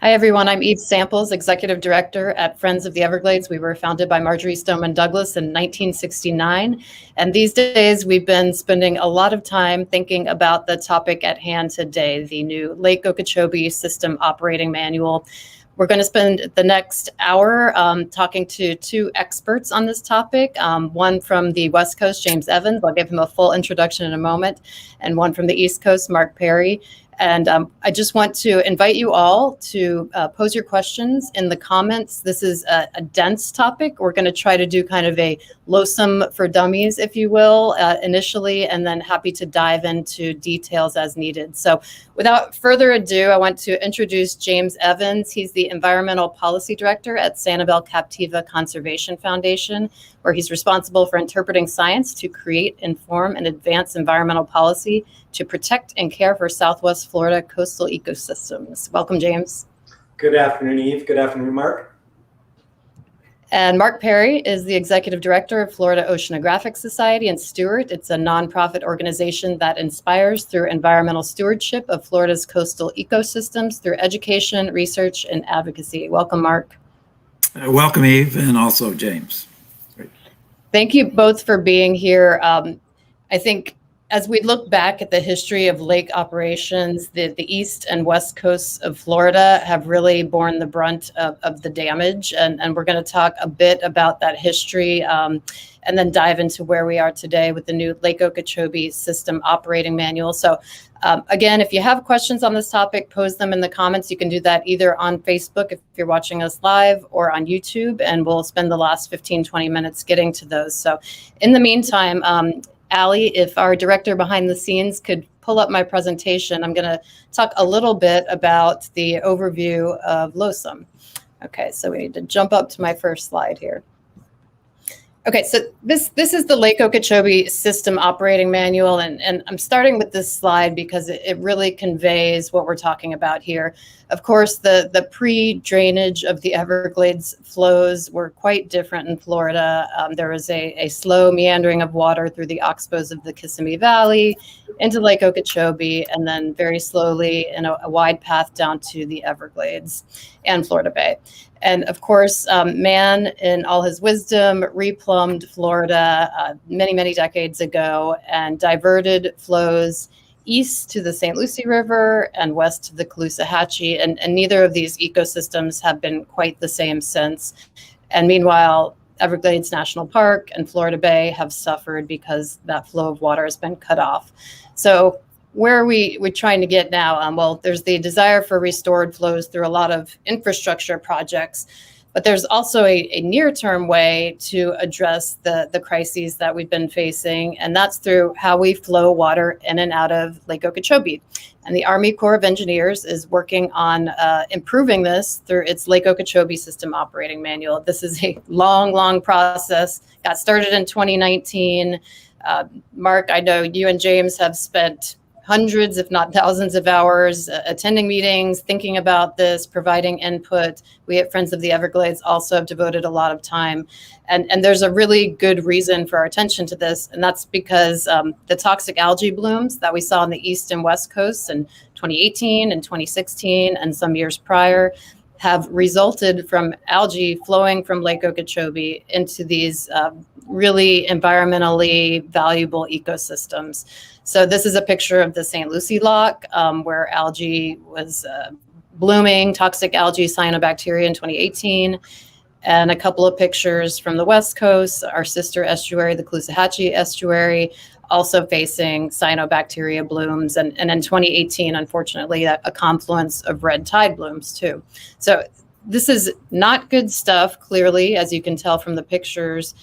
Hi, everyone. I'm Eve Samples, Executive Director at Friends of the Everglades. We were founded by Marjorie Stoneman Douglas in 1969. And these days, we've been spending a lot of time thinking about the topic at hand today, the new Lake Okeechobee System Operating Manual. We're going to spend the next hour talking to two experts on this topic, one from the West Coast, James Evans. I'll give him a full introduction in a moment, and one from the East Coast, Mark Perry. And I just want to invite you all to pose your questions in the comments. This is a dense topic. We're going to try to do kind of a LOSOM for dummies, if you will, initially, and then happy to dive into details as needed. So without further ado, I want to introduce James Evans. He's the Environmental Policy Director at Sanibel Captiva Conservation Foundation, where he's responsible for interpreting science to create, inform, and advance environmental policy to protect and care for Southwest Florida coastal ecosystems. Welcome, James. Good afternoon, Eve. Good afternoon, Mark. And Mark Perry is the Executive Director of Florida Oceanographic Society in Stuart. It's a nonprofit organization that inspires through environmental stewardship of Florida's coastal ecosystems through education, research, and advocacy. Welcome, Mark. Welcome, Eve, and also James. Great. Thank you both for being here. I think as we look back at the history of lake operations, the east and west coasts of Florida have really borne the brunt of the damage. And we're going to talk a bit about that history and then dive into where we are today with the new Lake Okeechobee System Operating Manual. So again, if you have questions on this topic, pose them in the comments. You can do that either on Facebook if you're watching us live or on YouTube, and we'll spend the last 15, 20 minutes getting to those. So in the meantime, Allie, if our director behind the scenes could pull up my presentation, I'm going to talk a little bit about the overview of LOSOM. Okay, so we need to jump up to my first slide here. Okay, so this is the Lake Okeechobee System Operating Manual, and I'm starting with this slide because it really conveys what we're talking about here. Of course, the pre-drainage of the Everglades flows were quite different in Florida. There was a slow meandering of water through the oxbows of the Kissimmee Valley into Lake Okeechobee, and then very slowly in a wide path down to the Everglades and Florida Bay. And of course, man, in all his wisdom, replumbed Florida many, many decades ago and diverted flows east to the St. Lucie River and west to the Caloosahatchee. And neither of these ecosystems have been quite the same since. And meanwhile, Everglades National Park and Florida Bay have suffered because that flow of water has been cut off. So where are we're trying to get now? Well, there's the desire for restored flows through a lot of infrastructure projects, but there's also a near-term way to address the crises that we've been facing, and that's through how we flow water in and out of Lake Okeechobee. And the Army Corps of Engineers is working on improving this through its Lake Okeechobee System Operating Manual. This is a long, long process. Got started in 2019. Mark, I know you and James have spent hundreds, if not thousands of hours attending meetings, thinking about this, providing input. We at Friends of the Everglades also have devoted a lot of time. And there's a really good reason for our attention to this. And that's because the toxic algae blooms that we saw on the east and west coasts in 2018 and 2016 and some years prior have resulted from algae flowing from Lake Okeechobee into these really environmentally valuable ecosystems. So this is a picture of the St. Lucie Lock where algae was blooming, toxic algae cyanobacteria in 2018. And a couple of pictures from the West Coast, our sister estuary, the Caloosahatchee estuary, also facing cyanobacteria blooms. And in 2018, unfortunately, a confluence of red tide blooms too. So this is not good stuff, clearly, as you can tell from the pictures.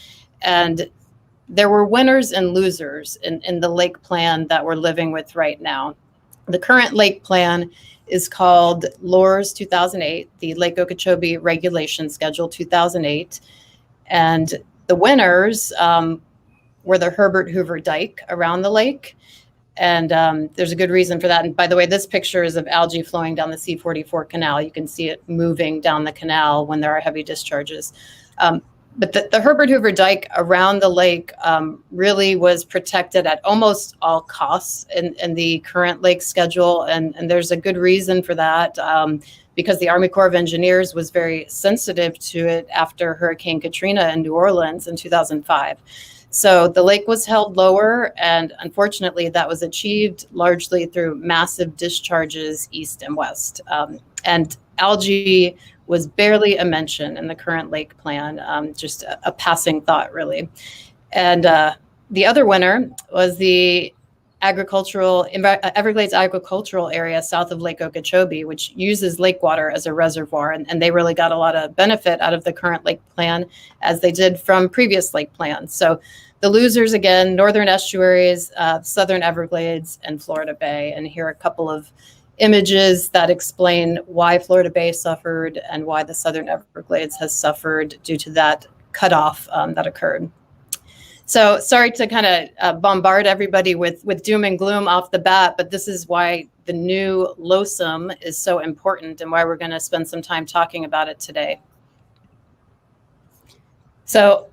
And there were winners and losers in the lake plan that we're living with right now. The current lake plan is called LORS 2008, the Lake Okeechobee Regulation Schedule 2008. And the winners were the Herbert Hoover Dike around the lake. And there's a good reason for that. And by the way, this picture is of algae flowing down the C-44 canal. You can see it moving down the canal when there are heavy discharges. But the Herbert Hoover Dike around the lake really was protected at almost all costs in the current lake schedule. And there's a good reason for that, because the Army Corps of Engineers was very sensitive to it after Hurricane Katrina in New Orleans in 2005. So the lake was held lower, and unfortunately that was achieved largely through massive discharges east and west. And algae was barely a mention in the current lake plan, just a passing thought, really. And the other winner was the Everglades agricultural area south of Lake Okeechobee, which uses lake water as a reservoir. And they really got a lot of benefit out of the current lake plan, as they did from previous lake plans. So the losers, again, northern estuaries, southern Everglades, and Florida Bay. And here are a couple of images that explain why Florida Bay suffered and why the southern Everglades has suffered due to that cutoff that occurred. So sorry to kind of bombard everybody with doom and gloom off the bat, but this is why the new LOSOM is so important and why we're going to spend some time talking about it today. So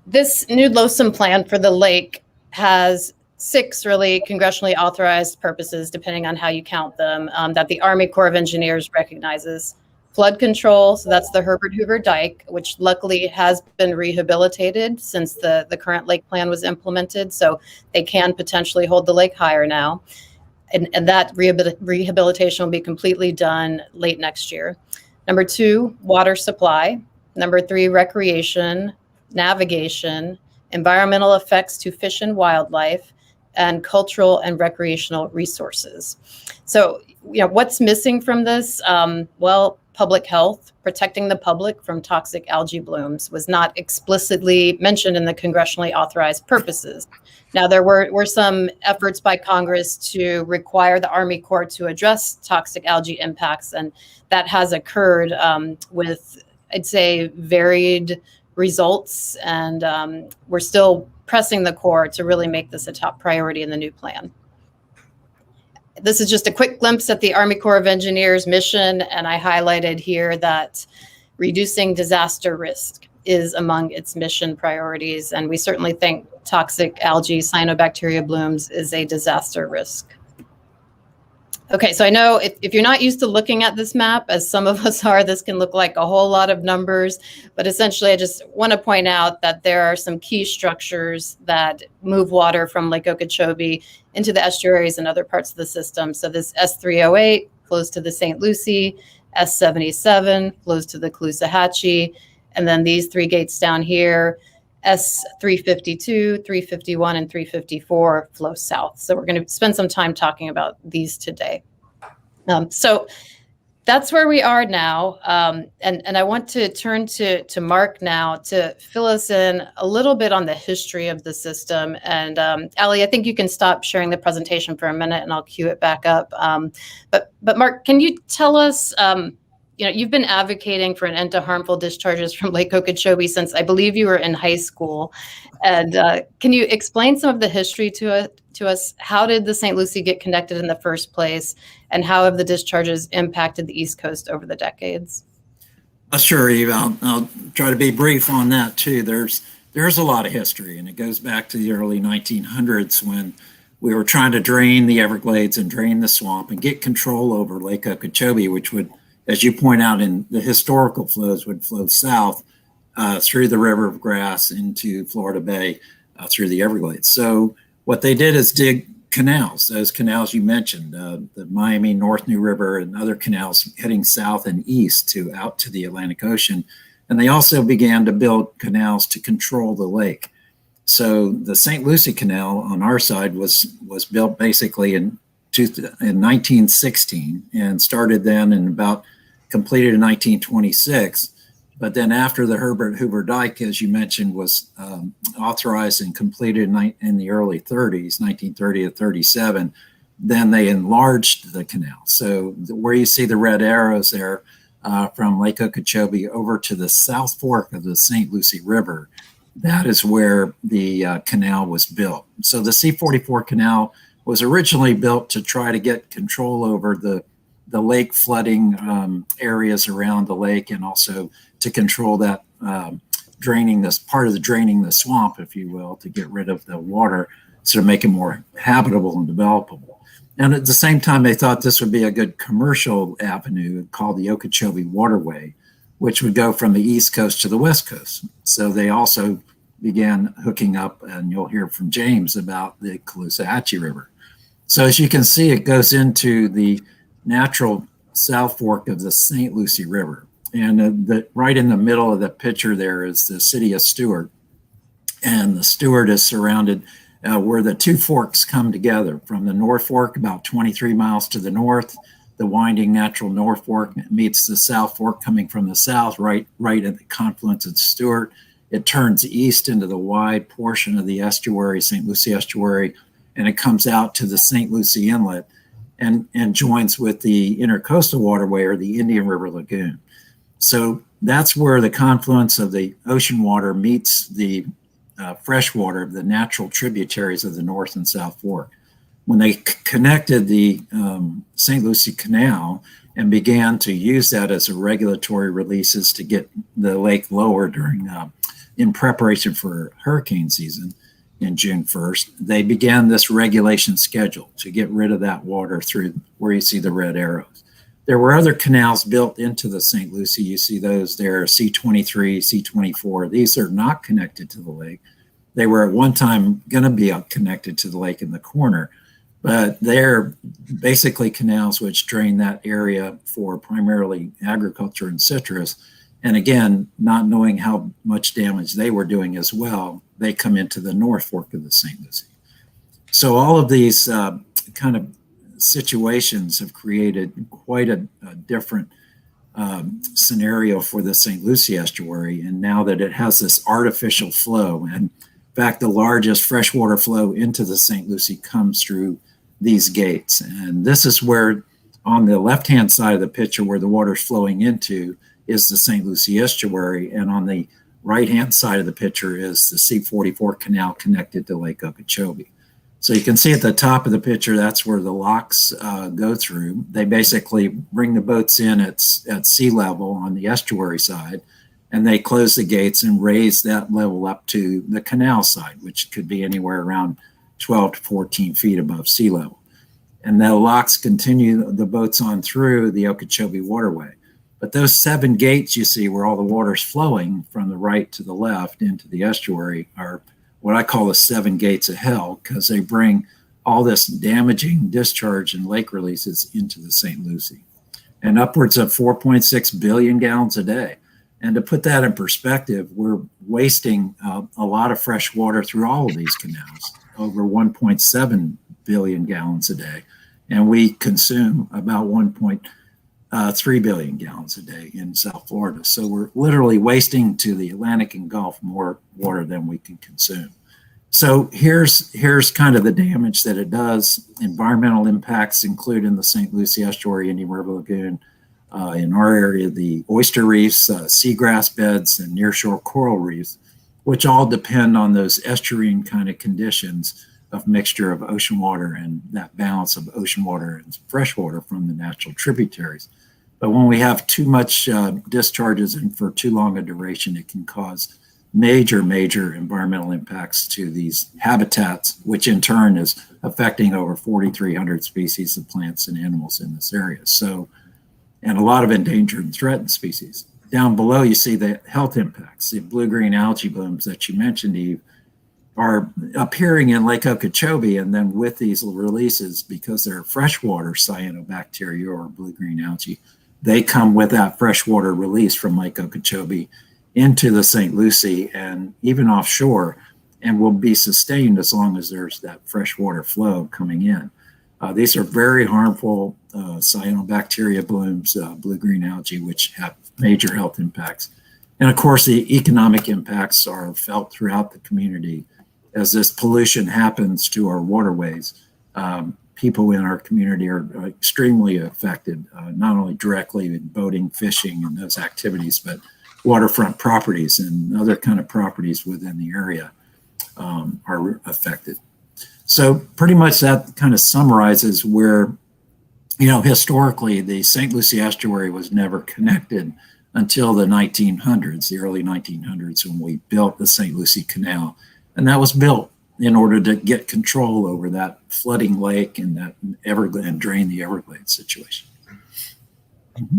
this new LOSOM plan for the lake has 6 really congressionally authorized purposes, depending on how you count them, that the Army Corps of Engineers recognizes. Flood control, so that's the Herbert Hoover Dike, which luckily has been rehabilitated since the current lake plan was implemented, so they can potentially hold the lake higher now. And that rehabilitation will be completely done late next year. Number 2, water supply. Number 3, recreation, navigation, environmental effects to fish and wildlife, and cultural and recreational resources. So, what's missing from this? Well, public health, protecting the public from toxic algae blooms was not explicitly mentioned in the congressionally authorized purposes. Now, there were some efforts by Congress to require the Army Corps to address toxic algae impacts, and that has occurred with, I'd say, varied results, and we're still pressing the Corps to really make this a top priority in the new plan. This is just a quick glimpse at the Army Corps of Engineers mission, and I highlighted here that reducing disaster risk is among its mission priorities, and we certainly think toxic algae cyanobacteria blooms is a disaster risk. Okay, so I know if you're not used to looking at this map, as some of us are, this can look like a whole lot of numbers, but essentially I just want to point out that there are some key structures that move water from Lake Okeechobee into the estuaries and other parts of the system. So this S308 flows to the St. Lucie, S77 flows to the Caloosahatchee, and then these 3 gates down here, S352, 351, and 354 flow south. So we're going to spend some time talking about these today. So that's where we are now. And I want to turn to Mark now to fill us in a little bit on the history of the system. And Allie, I think you can stop sharing the presentation for a minute and I'll cue it back up. But Mark, can you tell us, you've been advocating for an end to harmful discharges from Lake Okeechobee since I believe you were in high school. And can you explain some of the history to us? How did the St. Lucie get connected in the first place? And how have the discharges impacted the East Coast over the decades? Sure, Eve. I'll try to be brief on that too. There's a lot of history, and it goes back to the early 1900s when we were trying to drain the Everglades and drain the swamp and get control over Lake Okeechobee, which would, as you point out in the historical flows, would flow south through the River of Grass into Florida Bay through the Everglades. So what they did is dig canals, those canals you mentioned, the Miami North New River and other canals heading south and east out to the Atlantic Ocean. And they also began to build canals to control the lake. So the St. Lucie Canal on our side was built basically in 1916 and started then and about completed in 1926. But then after the Herbert Hoover Dike, as you mentioned, was authorized and completed in the early 30s, 1930 to 37, then they enlarged the canal. So where you see the red arrows there from Lake Okeechobee over to the South Fork of the St. Lucie River, that is where the canal was built. So the C-44 canal was originally built to try to get control over the lake flooding areas around the lake, and also to control that draining this part of the draining the swamp, if you will, to get rid of the water, so to make it more habitable and developable. And at the same time, they thought this would be a good commercial avenue called the Okeechobee Waterway, which would go from the East Coast to the West Coast. So they also began hooking up, and you'll hear from James about the Caloosahatchee River. So as you can see, it goes into the natural South Fork of the St. Lucie River. And right in the middle of the picture there is the city of Stuart. And the Stuart is surrounded where the two forks come together. From the North Fork, about 23 miles to the north, the winding natural North Fork meets the South Fork coming from the south, right at the confluence of Stuart. It turns east into the wide portion of the estuary, St. Lucie Estuary, and it comes out to the St. Lucie Inlet and joins with the Intercoastal Waterway, or the Indian River Lagoon. So that's where the confluence of the ocean water meets the fresh water of the natural tributaries of the North and South Fork. When they connected the St. Lucie Canal and began to use that as a regulatory releases to get the lake lower during in preparation for hurricane season in June 1st, they began this regulation schedule to get rid of that water through where you see the red arrows. There were other canals built into the St. Lucie. You see those there, C23, C24. These are not connected to the lake. They were at one time going to be connected to the lake in the corner, but they're basically canals which drain that area for primarily agriculture and citrus. And again, not knowing how much damage they were doing as well, they come into the North Fork of the St. Lucie. So all of these kind of situations have created quite a different scenario for the St. Lucie estuary. And now that it has this artificial flow, and in fact, the largest freshwater flow into the St. Lucie comes through these gates. And this is where, on the left-hand side of the picture, where the water's flowing into is the St. Lucie estuary. And on the right-hand side of the picture is the C44 canal connected to Lake Okeechobee. So you can see at the top of the picture, that's where the locks go through. They basically bring the boats in at sea level on the estuary side, and they close the gates and raise that level up to the canal side, which could be anywhere around 12 to 14 feet above sea level. And the locks continue the boats on through the Okeechobee Waterway. But those 7 gates you see where all the water's flowing from the right to the left into the estuary are what I call the 7 gates of hell, because they bring all this damaging discharge and lake releases into the St. Lucie, and upwards of 4.6 billion gallons a day. And to put that in perspective, we're wasting a lot of fresh water through all of these canals, over 1.7 billion gallons a day. And we consume about 1.3 billion gallons a day in South Florida. So we're literally wasting to the Atlantic and Gulf more water than we can consume. So here's kind of the damage that it does. Environmental impacts include in the St. Lucie Estuary, Indian River Lagoon, in our area, the oyster reefs, seagrass beds, and nearshore coral reefs, which all depend on those estuarine kind of conditions of mixture of ocean water and that balance of ocean water and fresh water from the natural tributaries. But when we have too much discharges and for too long a duration, it can cause major environmental impacts to these habitats, which in turn is affecting over 4,300 species of plants and animals in this area. So, and a lot of endangered and threatened species. Down below, you see the health impacts. The blue-green algae blooms that you mentioned, Eve, are appearing in Lake Okeechobee, and then with these releases, because they're freshwater cyanobacteria or blue-green algae, they come with that freshwater release from Lake Okeechobee into the St. Lucie and even offshore, and will be sustained as long as there's that freshwater flow coming in. These are very harmful cyanobacteria blooms, blue-green algae, which have major health impacts. And of course, the economic impacts are felt throughout the community as this pollution happens to our waterways. People in our community are extremely affected, not only directly in boating, fishing, and those activities, but waterfront properties and other kind of properties within the area are affected. So pretty much that kind of summarizes where, historically the St. Lucie estuary was never connected until the 1900s, the early 1900s, when we built the St. Lucie Canal. And that was built in order to get control over that flooding lake and that and drain the Everglades situation.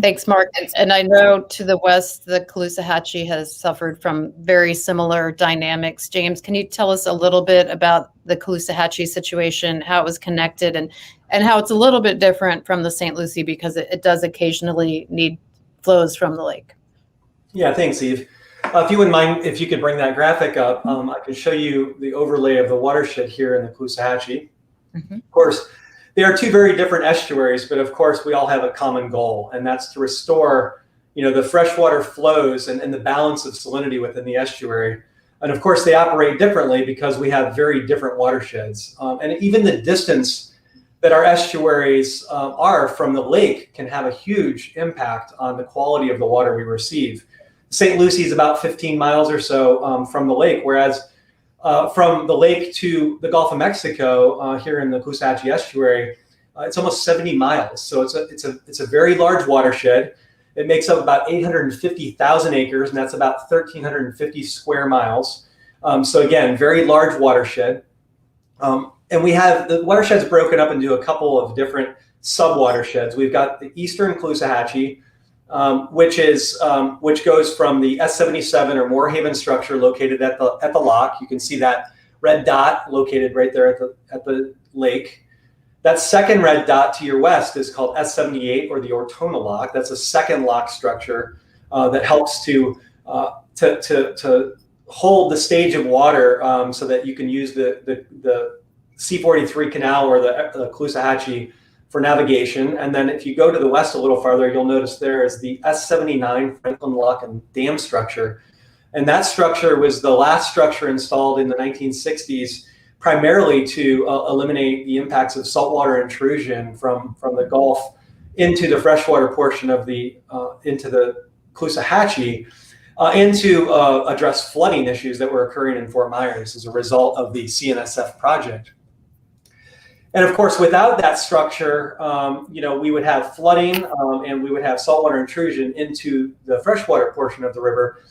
Thanks, Mark. And I know to the west, the Caloosahatchee has suffered from very similar dynamics. James, can you tell us a little bit about the Caloosahatchee situation, how it was connected, and how it's a little bit different from the St. Lucie because it does occasionally need flows from the lake? Yeah, thanks, Eve. If you wouldn't mind, if you could bring that graphic up, I can show you the overlay of the watershed here in the Caloosahatchee. Of course, they are two very different estuaries, but of course we all have a common goal, and that's to restore, the freshwater flows and the balance of salinity within the estuary. And of course they operate differently because we have very different watersheds. And even the distance that our estuaries are from the lake can have a huge impact on the quality of the water we receive. St. Lucie is about 15 miles or so from the lake, whereas from the lake to the Gulf of Mexico here in the Caloosahatchee estuary, it's almost 70 miles. So it's a very large watershed. It makes up about 850,000 acres, and that's about 1,350 square miles. So again, very large watershed. And we have the watershed's broken up into a couple of different sub-watersheds. We've got the eastern Caloosahatchee, which goes from the S77 or Moorhaven structure located at the lock. You can see that red dot located right there at the lake. That second red dot to your west is called S78 or the Ortona lock. That's a second lock structure that helps to hold the stage of water so that you can use the C43 canal or the Caloosahatchee for navigation. And then if you go to the west a little farther, you'll notice there is the S79 Franklin Lock and Dam structure. And that structure was the last structure installed in the 1960s, primarily to eliminate the impacts of saltwater intrusion from the Gulf into the freshwater portion of into the Caloosahatchee, and to address flooding issues that were occurring in Fort Myers as a result of the CNSF project. And of course, without that structure, we would have flooding and we would have saltwater intrusion into the freshwater portion of the river.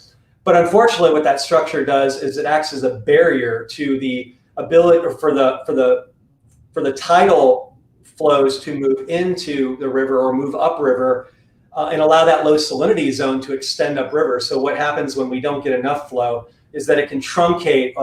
But unfortunately, what that structure does is it acts as a barrier to the ability for the tidal flows to move into the river or move upriver and allow that low salinity zone to extend upriver. So what happens when we don't get enough flow is that it can truncate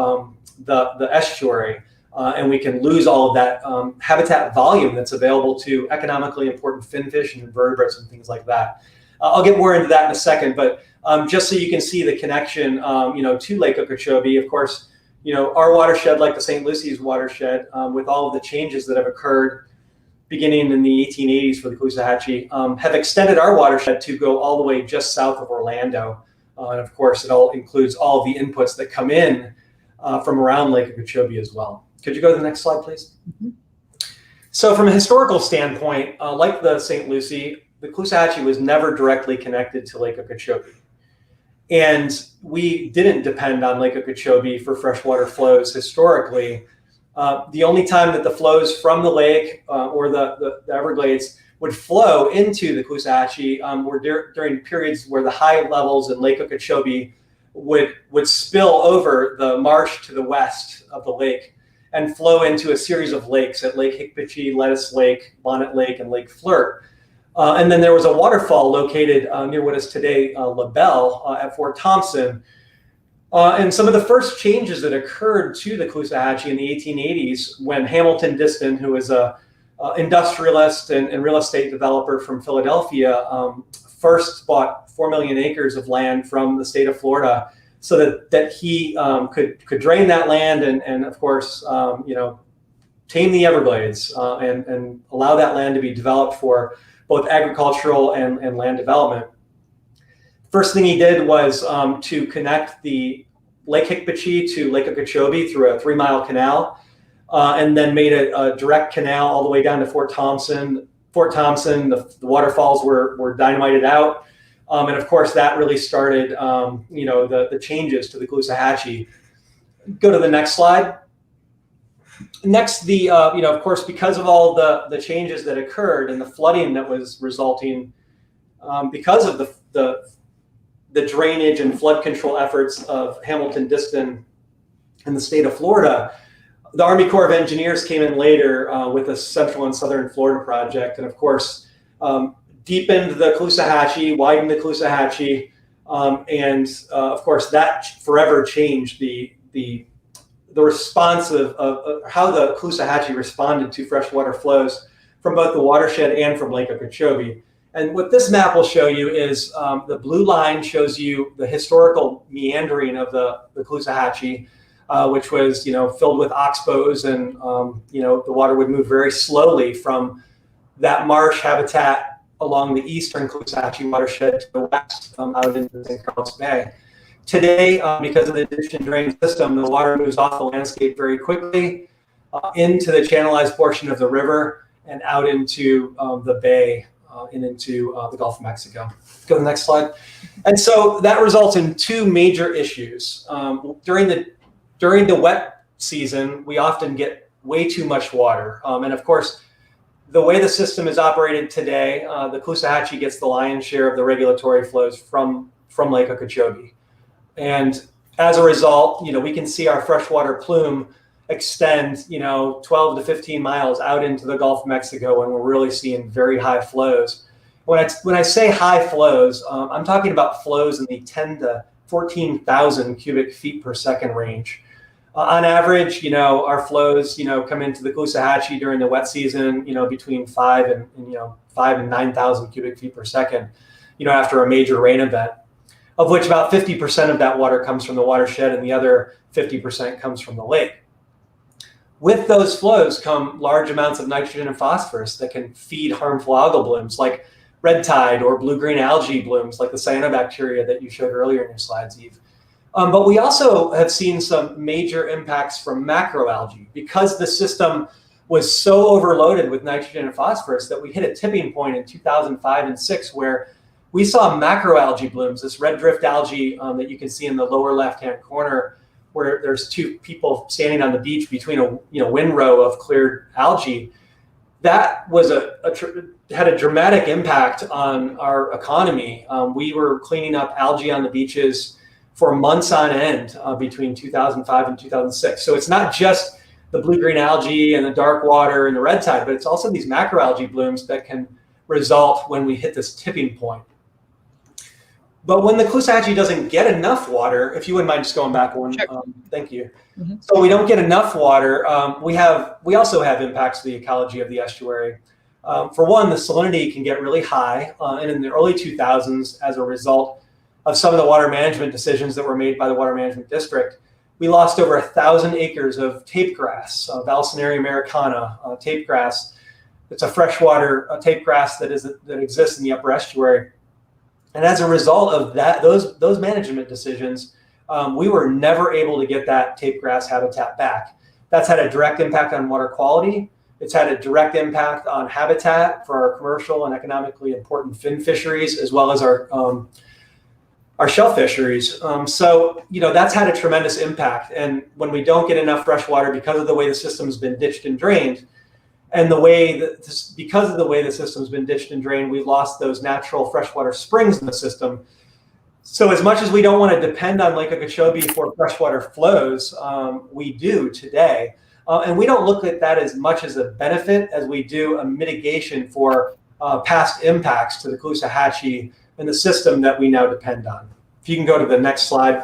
the estuary. And we can lose all of that habitat volume that's available to economically important finfish and invertebrates and things like that. I'll get more into that in a second, but just so you can see the connection, to Lake Okeechobee. Of course, our watershed, like the St. Lucie's watershed, with all of the changes that have occurred beginning in the 1880s for the Caloosahatchee, have extended our watershed to go all the way just south of Orlando. And of course, it all includes all of the inputs that come in from around Lake Okeechobee as well. Could you go to the next slide, please? Mm-hmm. So from a historical standpoint, like the St. Lucie, the Caloosahatchee was never directly connected to Lake Okeechobee. And we didn't depend on Lake Okeechobee for freshwater flows historically. The only time that the flows from the lake or the Everglades would flow into the Caloosahatchee were during periods where the high levels in Lake Okeechobee would spill over the marsh to the west of the lake and flow into a series of lakes at Lake Hickpatchee, Lettuce Lake, Bonnet Lake, and Lake Flirt. And then there was a waterfall located near what is today LaBelle at Fort Thompson. And some of the first changes that occurred to the Caloosahatchee in the 1880s when Hamilton Diston, who is an industrialist and real estate developer from Philadelphia, first bought 4 million acres of land from the state of Florida so that he could drain that land and of course, tame the Everglades and allow that land to be developed for both agricultural and land development. First thing he did was to connect the Lake Hickpatchee to Lake Okeechobee through a 3-mile canal, and then made a direct canal all the way down to Fort Thompson. Fort Thompson, the waterfalls were dynamited out. And of course, that really started, the changes to the Caloosahatchee. Go to the next slide. Next, of course, because of all the changes that occurred and the flooding that was resulting because of the the drainage and flood control efforts of Hamilton-Disston in the state of Florida, the Army Corps of Engineers came in later with a Central and Southern Florida project, and of course, deepened the Caloosahatchee, widened the Caloosahatchee, and of course, that forever changed the response of how the Caloosahatchee responded to freshwater flows from both the watershed and from Lake Okeechobee. And what this map will show you is the blue line shows you the historical meandering of the Caloosahatchee, which was, filled with oxbows, and the water would move very slowly from that marsh habitat along the eastern Caloosahatchee watershed to the west, out into St. Carlos Bay. Today, because of the ditch and drain system, the water moves off the landscape very quickly into the channelized portion of the river and out into the bay and into the Gulf of Mexico. Go to the next slide. And so that results in two major issues. During the wet season, we often get way too much water. And of course, the way the system is operated today, the Caloosahatchee gets the lion's share of the regulatory flows from Lake Okeechobee. And as a result, we can see our freshwater plume extend, 12 to 15 miles out into the Gulf of Mexico, and we're really seeing very high flows. When I say high flows, I'm talking about flows in the 10 to 14,000 cubic feet per second range. On average, our flows, come into the Caloosahatchee during the wet season, between 5 and 9,000 cubic feet per second, after a major rain event, of which about 50% of that water comes from the watershed and the other 50% comes from the lake. With those flows come large amounts of nitrogen and phosphorus that can feed harmful algal blooms like red tide or blue-green algae blooms like the cyanobacteria that you showed earlier in your slides, Eve. But we also have seen some major impacts from macroalgae because the system was so overloaded with nitrogen and phosphorus that we hit a tipping point in 2005 and 6 where we saw macroalgae blooms, this red drift algae that you can see in the lower left-hand corner, where there's two people standing on the beach between a windrow of cleared algae. That was had a dramatic impact on our economy. We were cleaning up algae on the beaches for months on end between 2005 and 2006. So it's not just the blue-green algae and the dark water and the red tide, but it's also these macroalgae blooms that can result when we hit this tipping point. But when the Caloosahatchee doesn't get enough water, if you wouldn't mind just going back one, sure. Thank you. Mm-hmm. So we don't get enough water. We also have impacts to the ecology of the estuary. For one, the salinity can get really high, and in the early 2000s, as a result of some of the water management decisions that were made by the Water Management District, we lost over 1,000 acres of tape grass, Valsinaria americana tape grass. It's a freshwater tape grass that exists in the upper estuary. And as a result of that, those management decisions, we were never able to get that tape grass habitat back. That's had a direct impact on water quality. It's had a direct impact on habitat for our commercial and economically important fin fisheries, as well as our shell fisheries. So that's had a tremendous impact. And when we don't get enough fresh water because of the way the system's been ditched and drained, and because of the way the system's been ditched and drained, we've lost those natural freshwater springs in the system. So as much as we don't want to depend on Lake Okeechobee for freshwater flows, we do today. And we don't look at that as much as a benefit as we do a mitigation for past impacts to the Caloosahatchee and the system that we now depend on. If you can go to the next slide.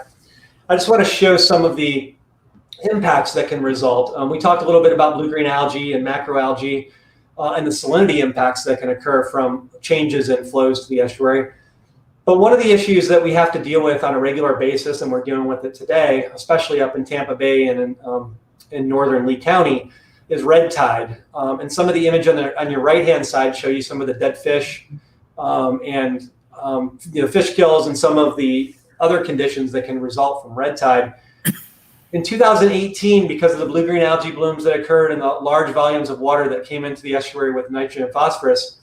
I just want to show some of the impacts that can result. We talked a little bit about blue-green algae and macroalgae and the salinity impacts that can occur from changes in flows to the estuary. But one of the issues that we have to deal with on a regular basis, and we're dealing with it today, especially up in Tampa Bay and in northern Lee County, is red tide. And some of the image on your right-hand side show you some of the dead fish and fish kills and some of the other conditions that can result from red tide. In 2018, because of the blue-green algae blooms that occurred and the large volumes of water that came into the estuary with nitrogen and phosphorus,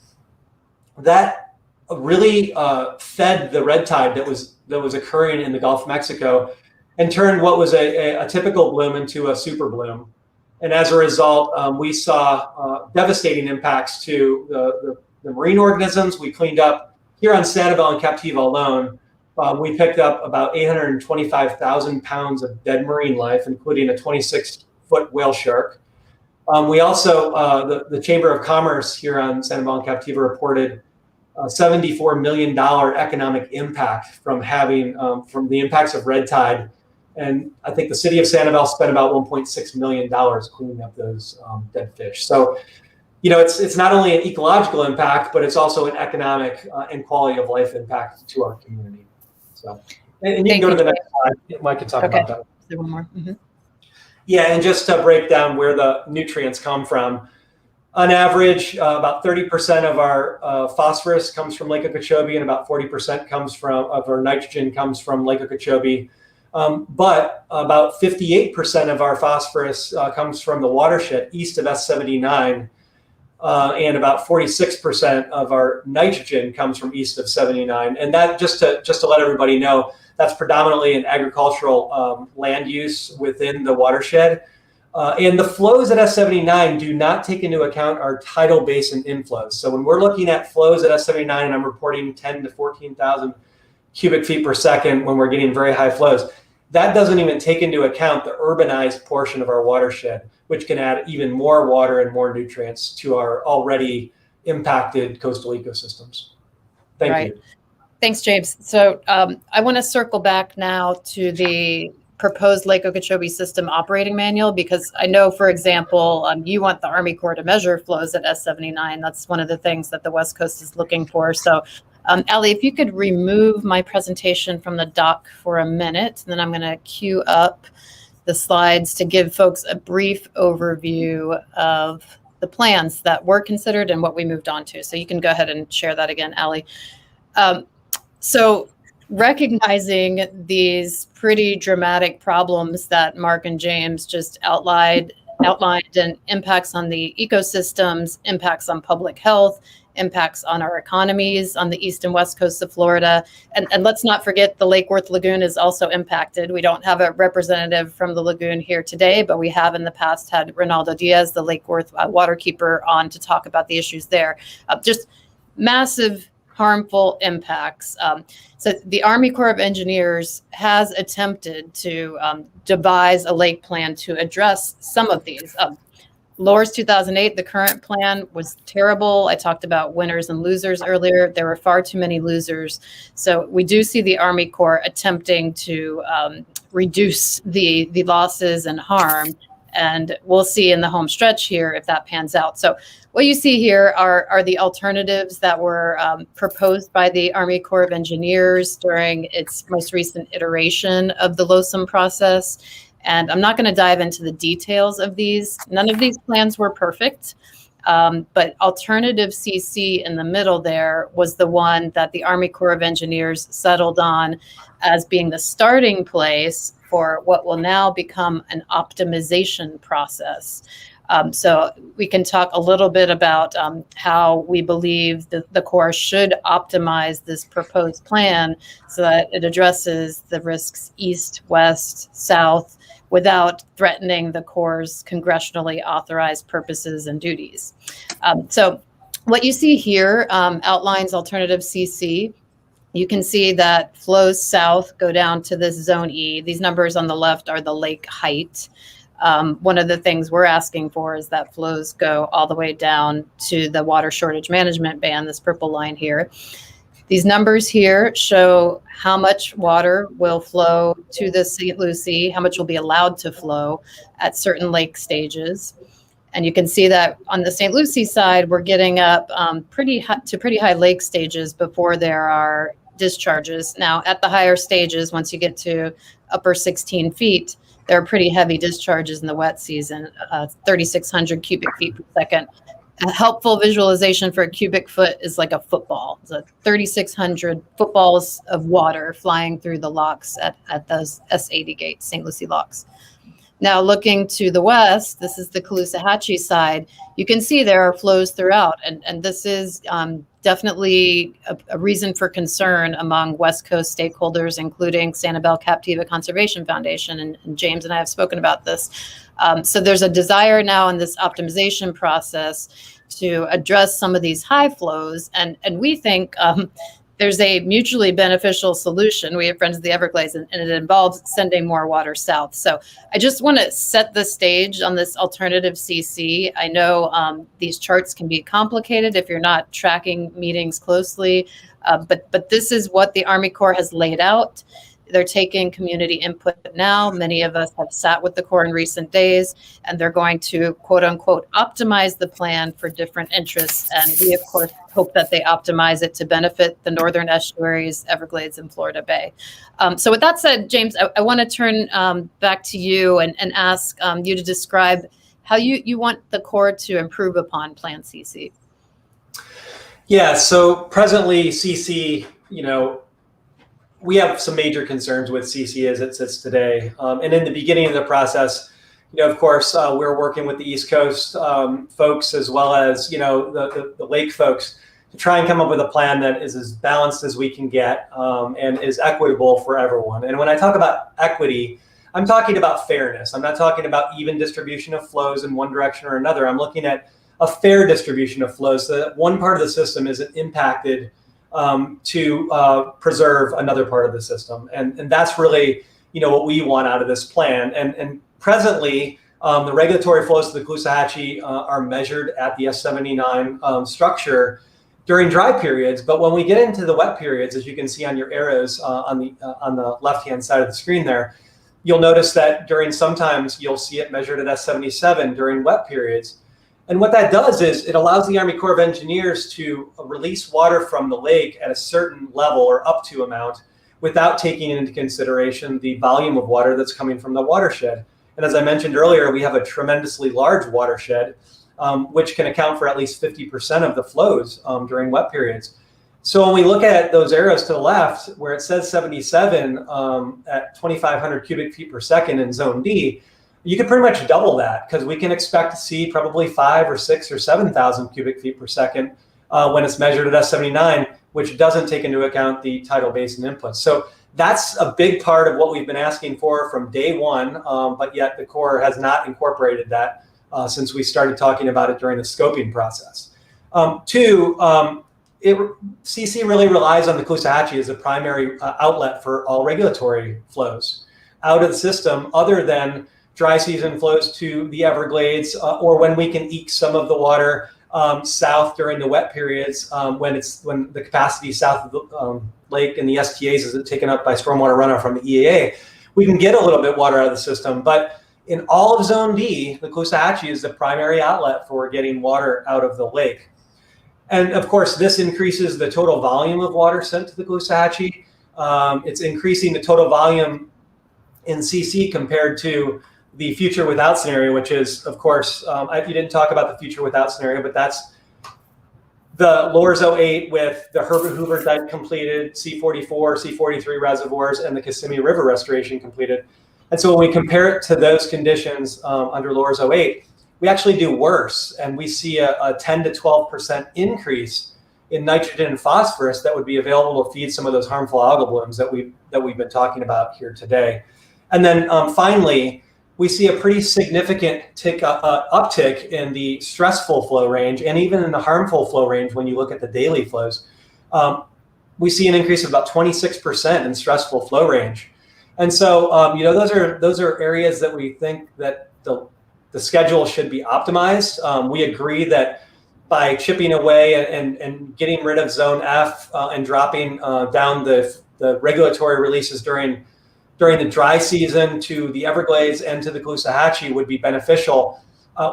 that really fed the red tide that was occurring in the Gulf of Mexico and turned what was a typical bloom into a super bloom. And as a result, we saw devastating impacts to the marine organisms. We cleaned up, here on Sanibel and Captiva alone, We picked up about 825,000 pounds of dead marine life, including a 26-foot whale shark. We also, the Chamber of Commerce here on Sanibel Captiva reported $74 million economic impact from the impacts of red tide. And I think the city of Sanibel spent about $1.6 million cleaning up those dead fish. So, it's not only an ecological impact, but it's also an economic and quality of life impact to our community. So, and you can go to the next slide. Mike can talk about that. Is there one more? Mm-hmm. Yeah, and just to break down where the nutrients come from, on average, about 30% of our phosphorus comes from Lake Okeechobee, and about 40% of our nitrogen comes from Lake Okeechobee. But about 58% of our phosphorus comes from the watershed east of S79, and about 46% of our nitrogen comes from east of 79. And that, just to let everybody know, that's predominantly an agricultural land use within the watershed. And the flows at S79 do not take into account our tidal basin inflows. So when we're looking at flows at S79, and I'm reporting 10 to 14,000 cubic feet per second when we're getting very high flows, that doesn't even take into account the urbanized portion of our watershed, which can add even more water and more nutrients to our already impacted coastal ecosystems. Thank you. Thanks, James. So I want to circle back now to the proposed Lake Okeechobee System Operating Manual, because I know, for example, you want the Army Corps to measure flows at S79. That's one of the things that the West Coast is looking for. So, Ellie, if you could remove my presentation from the doc for a minute, and then I'm going to queue up the slides to give folks a brief overview of the plans that were considered and what we moved on to. So you can go ahead and share that again, Ellie. So recognizing these pretty dramatic problems that Mark and James just outlined, and impacts on the ecosystems, impacts on public health, impacts on our economies on the east and west coasts of Florida. And let's not forget the Lake Worth Lagoon is also impacted. We don't have a representative from the lagoon here today, but we have in the past had Ronaldo Diaz, the Lake Worth waterkeeper, on to talk about the issues there. Just massive harmful impacts. So the Army Corps of Engineers has attempted to devise a lake plan to address some of these. Lower's 2008, the current plan was terrible. I talked about winners and losers earlier. There were far too many losers. So we do see the Army Corps attempting to reduce the losses and harm. And we'll see in the home stretch here if that pans out. So what you see here are the alternatives that were proposed by the Army Corps of Engineers during its most recent iteration of the LOSOM process. And I'm not going to dive into the details of these. None of these plans were perfect. But alternative CC in the middle there was the one that the Army Corps of Engineers settled on as being the starting place for what will now become an optimization process. So we can talk a little bit about how we believe the Corps should optimize this proposed plan so that it addresses the risks east, west, south, without threatening the Corps' congressionally authorized purposes and duties. So what you see here outlines alternative CC. You can see that flows south go down to this zone E. These numbers on the left are the lake height. One of the things we're asking for is that flows go all the way down to the water shortage management band, this purple line here. These numbers here show how much water will flow to the St. Lucie, how much will be allowed to flow at certain lake stages. And you can see that on the St. Lucie side, we're getting up pretty high lake stages before there are discharges. Now, at the higher stages, once you get to upper 16 feet, there are pretty heavy discharges in the wet season, 3,600 cubic feet per second. A helpful visualization for a cubic foot is like a football. It's a 3,600 footballs of water flying through the locks at those S80 gates, St. Lucie locks. Now looking to the west, this is the Caloosahatchee side. You can see there are flows throughout, and this is definitely a reason for concern among West Coast stakeholders, including Sanibel Captiva Conservation Foundation, and James and I have spoken about this. So there's a desire now in this optimization process to address some of these high flows, and we think there's a mutually beneficial solution. We have Friends of the Everglades, and it involves sending more water south. So I just want to set the stage on this alternative CC. I know these charts can be complicated if you're not tracking meetings closely, but this is what the Army Corps has laid out. They're taking community input now. Many of us have sat with the Corps in recent days, and they're going to, quote unquote, optimize the plan for different interests. And we, of course, hope that they optimize it to benefit the northern estuaries, Everglades, and Florida Bay. So with that said, James, I want to turn back to you and ask you to describe how you want the Corps to improve upon Plan CC. Yeah, so presently CC, we have some major concerns with CC as it sits today. And in the beginning of the process, of course, we're working with the East Coast folks as well as, the lake folks to try and come up with a plan that is as balanced as we can get and is equitable for everyone. And when I talk about equity, I'm talking about fairness. I'm not talking about even distribution of flows in one direction or another. I'm looking at a fair distribution of flows so that one part of the system isn't impacted to preserve another part of the system. And that's really, what we want out of this plan. And presently, the regulatory flows to the Caloosahatchee are measured at the S79 structure during dry periods. But when we get into the wet periods, as you can see on your arrows on the left-hand side of the screen there, you'll notice that sometimes you'll see it measured at S77 during wet periods. And what that does is it allows the Army Corps of Engineers to release water from the lake at a certain level or up to amount without taking into consideration the volume of water that's coming from the watershed. And as I mentioned earlier, we have a tremendously large watershed, which can account for at least 50% of the flows during wet periods. So when we look at those arrows to the left, where it says 77 at 2,500 cubic feet per second in Zone D, you could pretty much double that because we can expect to see probably 5 or 6 or 7,000 cubic feet per second when it's measured at S79, which doesn't take into account the tidal basin inputs. So that's a big part of what we've been asking for from day one, but yet the Corps has not incorporated that since we started talking about it during the scoping process. Two, CC really relies on the Caloosahatchee as a primary outlet for all regulatory flows out of the system other than dry season flows to the Everglades, or when we can eke some of the water south during the wet periods, when the capacity south of the lake and the STAs is taken up by stormwater runoff from the EAA, we can get a little bit water out of the system. But in all of Zone D, the Caloosahatchee is the primary outlet for getting water out of the lake. And of course, this increases the total volume of water sent to the Caloosahatchee. It's increasing the total volume in CC compared to the future without scenario, which is, of course, you didn't talk about the future without scenario, but that's the Lower's 08 with the Herbert Hoover dike completed, C44, C43 reservoirs, and the Kissimmee River restoration completed. And so when we compare it to those conditions under Lower's 08, we actually do worse. And we see a 10 to 12% increase in nitrogen and phosphorus that would be available to feed some of those harmful algal blooms that we've been talking about here today. And then finally, we see a pretty significant uptick in the stressful flow range and even in the harmful flow range when you look at the daily flows. We see an increase of about 26% in stressful flow range. And so, those are areas that we think that the schedule should be optimized. We agree that by chipping away and getting rid of Zone F and dropping down the regulatory releases during the dry season to the Everglades and to the Caloosahatchee would be beneficial.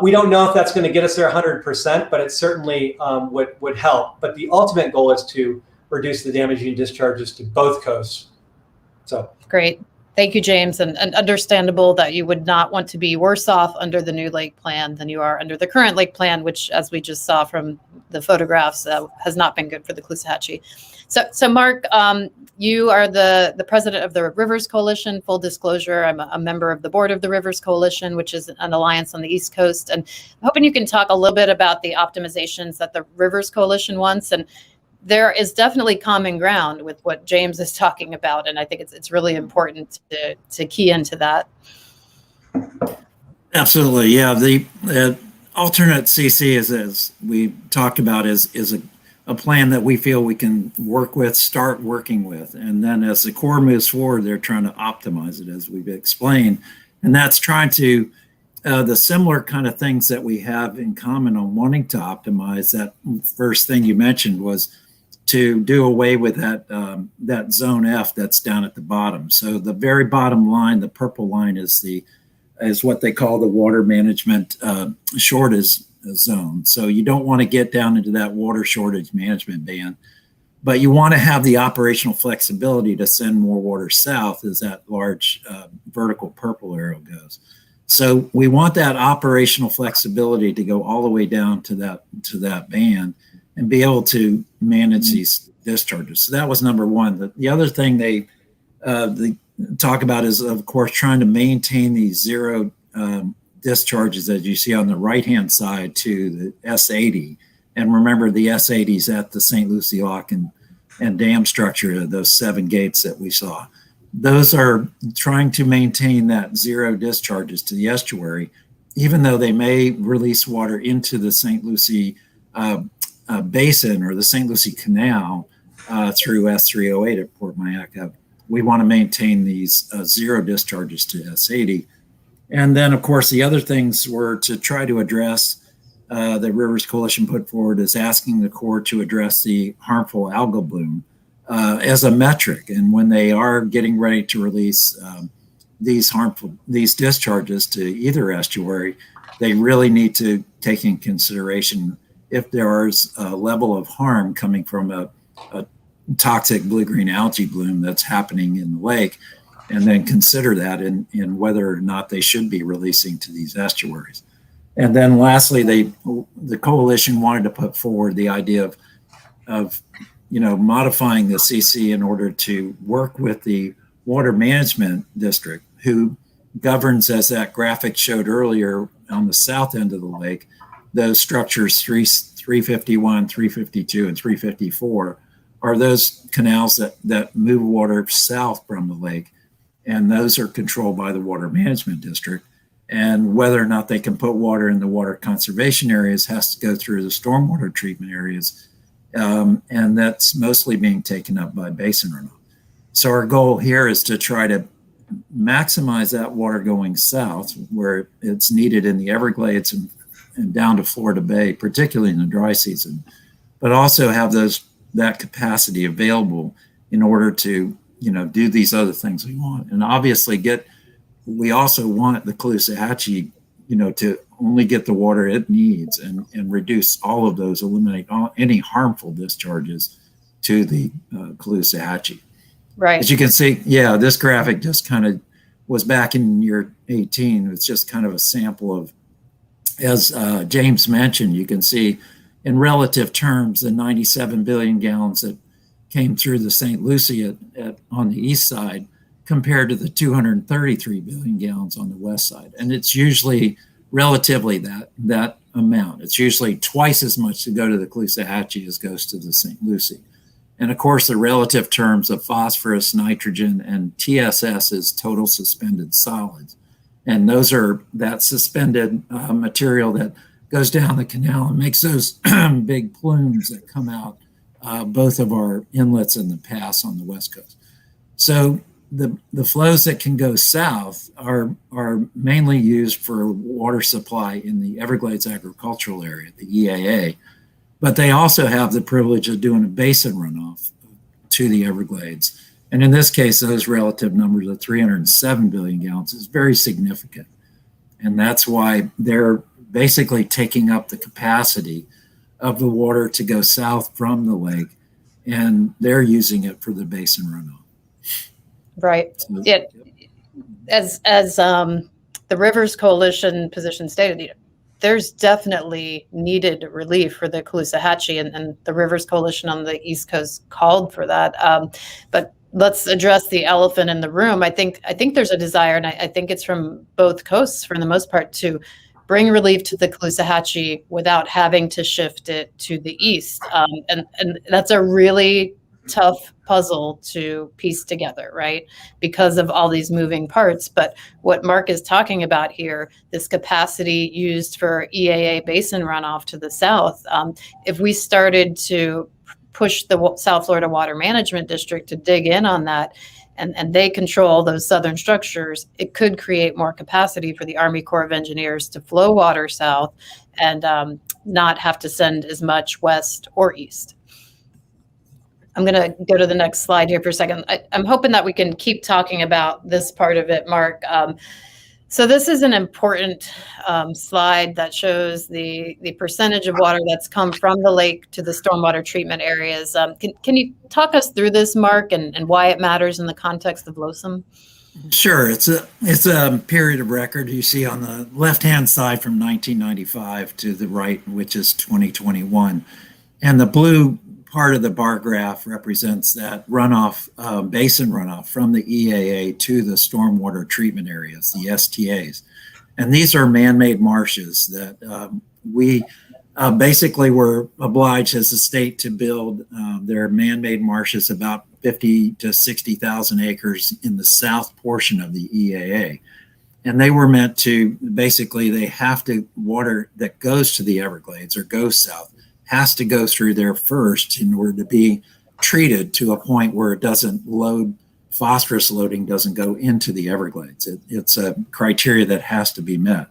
We don't know if that's going to get us there 100%, but it certainly would help. But the ultimate goal is to reduce the damaging discharges to both coasts. So great. Thank you, James. And understandable that you would not want to be worse off under the new lake plan than you are under the current lake plan, which, as we just saw from the photographs, has not been good for the Caloosahatchee. So Mark, you are the president of the Rivers Coalition. Full disclosure, I'm a member of the board of the Rivers Coalition, which is an alliance on the East Coast. And I'm hoping you can talk a little bit about the optimizations that the Rivers Coalition wants. And there is definitely common ground with what James is talking about. And I think it's really important to key into that. Absolutely. Yeah. The alternate CC, as we talked about, is a a plan that we feel we can work with, start working with. And then as the Corps moves forward, they're trying to optimize it, as we've explained. And that's trying to, the similar kind of things that we have in common on wanting to optimize. That first thing you mentioned was to do away with that zone F that's down at the bottom. So the very bottom line, the purple line, is what they call the water management shortage zone. So you don't want to get down into that water shortage management band, but you want to have the operational flexibility to send more water south as that large vertical purple arrow goes. So we want that operational flexibility to go all the way down to that band and be able to manage these discharges. So that was number one. The other thing they talk about is, of course, trying to maintain these zero discharges that you see on the right-hand side to the S80. And remember, the S80 is at the St. Lucie Lock and dam structure, those 7 gates that we saw. Those are trying to maintain that zero discharges to the estuary, even though they may release water into the St. Lucie basin or the St. Lucie Canal through S308 at Port Mayaca. We want to maintain these zero discharges to S80. And then, of course, the other things were to try to address, the Rivers Coalition put forward, is asking the Corps to address the harmful algal bloom as a metric. And when they are getting ready to release these discharges to either estuary, they really need to take in consideration if there is a level of harm coming from a toxic blue-green algae bloom that's happening in the lake, and then consider that in whether or not they should be releasing to these estuaries. And then lastly, the coalition wanted to put forward the idea of modifying the CC in order to work with the Water Management District, who governs, as that graphic showed earlier, on the south end of the lake, those structures 351, 352, and 354 are those canals that move water south from the lake. And those are controlled by the Water Management District. And whether or not they can put water in the water conservation areas has to go through the stormwater treatment areas. And that's mostly being taken up by basin runoff. So our goal here is to try to maximize that water going south where it's needed in the Everglades and down to Florida Bay, particularly in the dry season, but also have that capacity available in order to do these other things we want. And obviously we also want the Caloosahatchee, to only get the water it needs and reduce all of those, eliminate any harmful discharges to the Caloosahatchee. Right. As you can see, this graphic just kind of was back in year 18. It's just kind of a sample of, as James mentioned, you can see in relative terms, the 97 billion gallons that came through the St. Lucie on the east side compared to the 233 billion gallons on the west side. And it's usually relatively that amount. It's usually twice as much to go to the Caloosahatchee as goes to the St. Lucie. And of course, the relative terms of phosphorus, nitrogen, and TSS is total suspended solids. And those are that suspended material that goes down the canal and makes those big plumes that come out both of our inlets and the pass on the west coast. So the flows that can go south are mainly used for water supply in the Everglades agricultural area, the EAA, but they also have the privilege of doing a basin runoff to the Everglades. And in this case, those relative numbers of 307 billion gallons is very significant. And that's why they're basically taking up the capacity of the water to go south from the lake, and they're using it for the basin runoff. Right. As the Rivers Coalition position stated, there's definitely needed relief for the Caloosahatchee, and the Rivers Coalition on the East Coast called for that. But let's address the elephant in the room. I think there's a desire, and I think it's from both coasts for the most part, to bring relief to the Caloosahatchee without having to shift it to the east. And that's a really tough puzzle to piece together, right? Because of all these moving parts. But what Mark is talking about here, this capacity used for EAA basin runoff to the south, if we started to push the South Florida Water Management District to dig in on that, and they control those southern structures, it could create more capacity for the Army Corps of Engineers to flow water south and not have to send as much west or east. I'm going to go to the next slide here for a second. I'm hoping that we can keep talking about this part of it, Mark. So this is an important slide that shows the percentage of water that's come from the lake to the stormwater treatment areas. Can you talk us through this, Mark, and why it matters in the context of LOSOM? Sure. It's a period of record you see on the left-hand side from 1995 to the right, which is 2021. And the blue part of the bar graph represents that runoff, basin runoff from the EAA to the stormwater treatment areas, the STAs. And these are man-made marshes that we basically were obliged as a state to build. Their man-made marshes about 50 to 60,000 acres in the south portion of the EAA. And they were meant to, basically, they have to, water that goes to the Everglades or goes south has to go through there first in order to be treated to a point where it doesn't load, phosphorus loading doesn't go into the Everglades. It's a criteria that has to be met.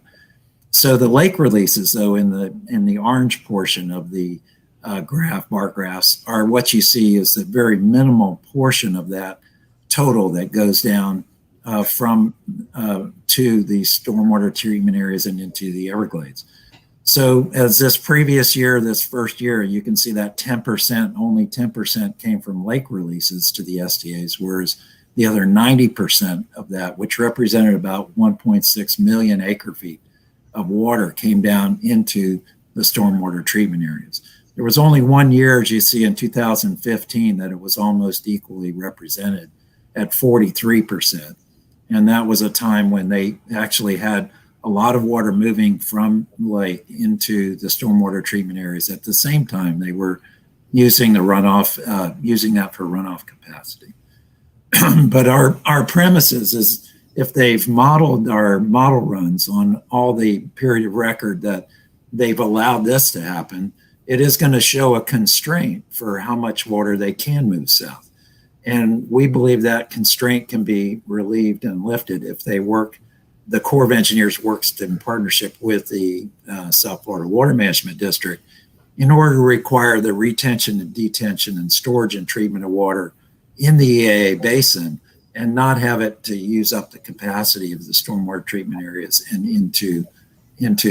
So the lake releases, though, in the orange portion of the bar graphs are what you see is the very minimal portion of that total that goes down from to the stormwater treatment areas and into the Everglades. So as this previous year, this first year, you can see that 10%, only 10% came from lake releases to the STAs, whereas the other 90% of that, which represented about 1.6 million acre feet of water, came down into the stormwater treatment areas. There was only 1 year, as you see in 2015, that it was almost equally represented at 43%. And that was a time when they actually had a lot of water moving from the lake into the stormwater treatment areas. At the same time, they were using the runoff, using that for runoff capacity. But our premises is if they've modeled our model runs on all the period of record that they've allowed this to happen, it is going to show a constraint for how much water they can move south. And we believe that constraint can be relieved and lifted if they work, the Corps of Engineers works in partnership with the South Florida Water Management District in order to require the retention and detention and storage and treatment of water in the EAA basin and not have it to use up the capacity of the stormwater treatment areas and into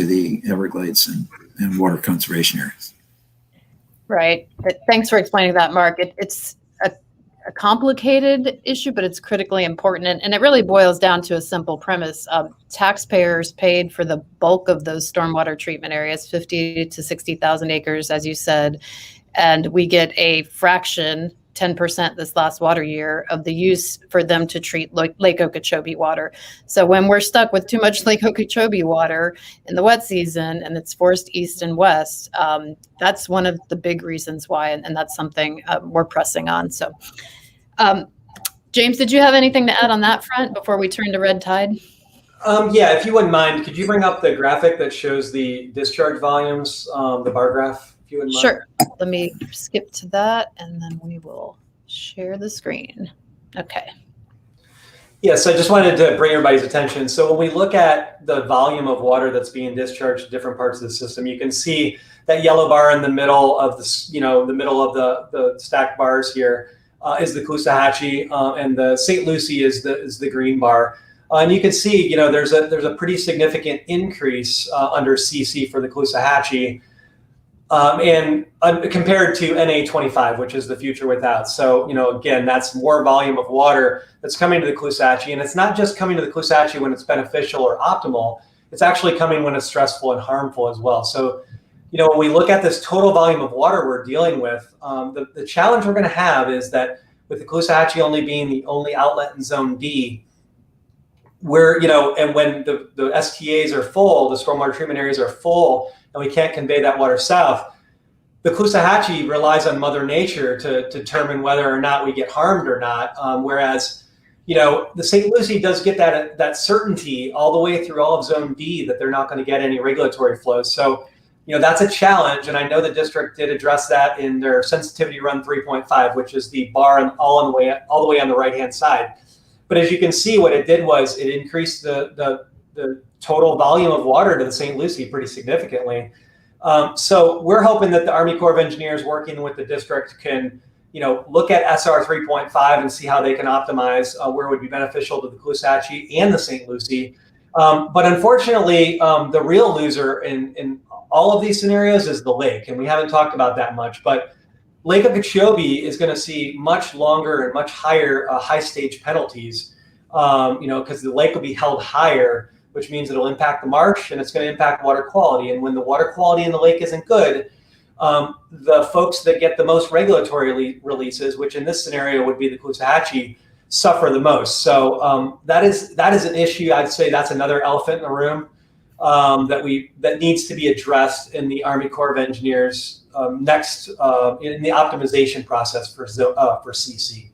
the Everglades and water conservation areas. Right. Thanks for explaining that, Mark. It's a complicated issue, but it's critically important. And it really boils down to a simple premise. Taxpayers paid for the bulk of those stormwater treatment areas, 50 to 60,000 acres, as you said. And we get a fraction, 10% this last water year, of the use for them to treat Lake Okeechobee water. So when we're stuck with too much Lake Okeechobee water in the wet season and it's forced east and west, that's one of the big reasons why, and that's something we're pressing on. So, James, did you have anything to add on that front before we turn to red tide? Yeah, if you wouldn't mind, could you bring up the graphic that shows the discharge volumes, the bar graph? If you wouldn't mind. Sure. Let me skip to that and then we will share the screen. Okay. Yes, I just wanted to bring everybody's attention. So when we look at the volume of water that's being discharged to different parts of the system, you can see that yellow bar in the middle of the middle of the stacked bars here is the Caloosahatchee, and the St. Lucie is the green bar. And you can see, there's a pretty significant increase under CC for the Caloosahatchee. And compared to NA25, which is the future without. So, again, that's more volume of water that's coming to the Caloosahatchee. And it's not just coming to the Caloosahatchee when it's beneficial or optimal. It's actually coming when it's stressful and harmful as well. So, when we look at this total volume of water we're dealing with, the challenge we're going to have is that with the Caloosahatchee only being the only outlet in Zone D, and when the STAs are full, the stormwater treatment areas are full, and we can't convey that water south, the Caloosahatchee relies on Mother Nature to determine whether or not we get harmed or not. Whereas, the St. Lucie does get that certainty all the way through all of Zone B that they're not going to get any regulatory flows. So, that's a challenge. And I know the district did address that in their sensitivity run 3.5, which is the bar all the way on the right-hand side. But as you can see, what it did was it increased the total volume of water to the St. Lucie pretty significantly. So we're hoping that the Army Corps of Engineers working with the district can, look at SR 3.5 and see how they can optimize where it would be beneficial to the Caloosahatchee and the St. Lucie. But unfortunately, the real loser in all of these scenarios is the lake, and we haven't talked about that much. But Lake Okeechobee is going to see much longer and much higher high stage penalties, because the lake will be held higher, which means it'll impact the marsh and it's going to impact water quality. And when the water quality in the lake isn't good, the folks that get the most regulatory releases, which in this scenario would be the Caloosahatchee, suffer the most. So that is an issue. I'd say that's another elephant in the room that needs to be addressed in the Army Corps of Engineers next in the optimization process for CC.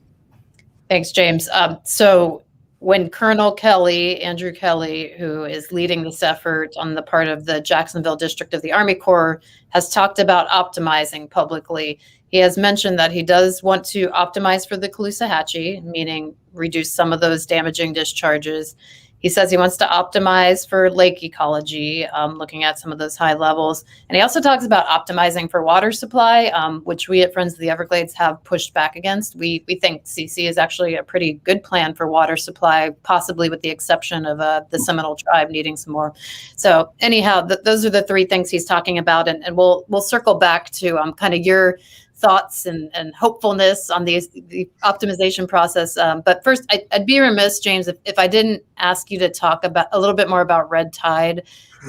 Thanks, James. So when Colonel Kelly, Andrew Kelly, who is leading this effort on the part of the Jacksonville District of the Army Corps, has talked about optimizing publicly, he has mentioned that he does want to optimize for the Caloosahatchee, meaning reduce some of those damaging discharges. He says he wants to optimize for lake ecology, looking at some of those high levels. And he also talks about optimizing for water supply, which we at Friends of the Everglades have pushed back against. We think CC is actually a pretty good plan for water supply, possibly with the exception of the Seminole tribe needing some more. So anyhow, those are the three things he's talking about. And we'll circle back to kind of your thoughts and hopefulness on the optimization process. But first, I'd be remiss, James, if I didn't ask you to talk about a little bit more about red tide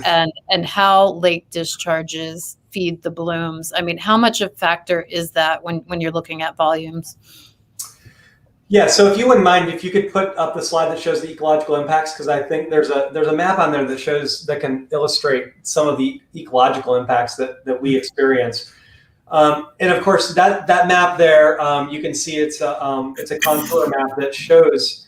and how lake discharges feed the blooms. I mean, how much of a factor is that when you're looking at volumes? Yeah, so if you wouldn't mind, if you could put up the slide that shows the ecological impacts, because I think there's a map on there that can illustrate some of the ecological impacts that we experience. And of course, that map there, you can see it's a contour map that shows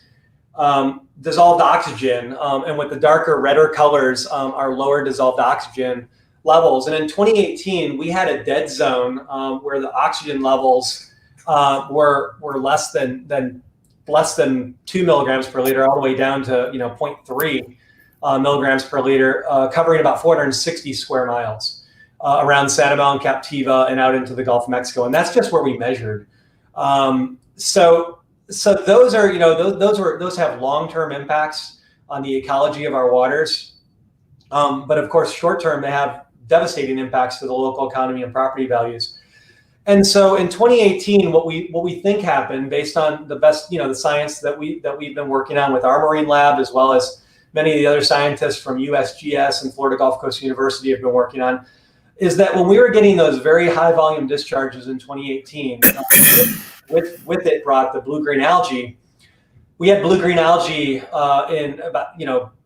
dissolved oxygen, and with the darker, redder colors are lower dissolved oxygen levels. And in 2018, we had a dead zone where the oxygen levels were less than 2 milligrams per liter, all the way down to 0.3 milligrams per liter, covering about 460 square miles. Around Sanibel and Captiva and out into the Gulf of Mexico, and that's just where we measured. So those are those have long-term impacts on the ecology of our waters, but of course short-term they have devastating impacts to the local economy and property values. And so in 2018, what we think happened, based on the best the science that we've been working on with our marine lab, as well as many of the other scientists from USGS and Florida Gulf Coast University have been working on, is that when we were getting those very high volume discharges in 2018, with it brought the blue-green algae. We had blue-green algae in about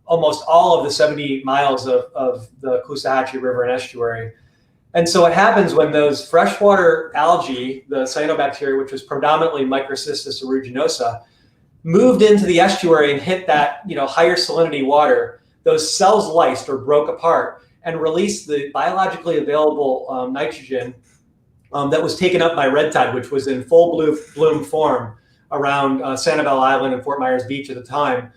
almost all of the 70 miles of the Caloosahatchee River and estuary. And so what happens when those freshwater algae, the cyanobacteria, which was predominantly Microcystis aeruginosa, moved into the estuary and hit that higher salinity water, those cells lysed or broke apart and released the biologically available nitrogen that was taken up by red tide, which was in full bloom form around Sanibel Island and Fort Myers Beach at the time.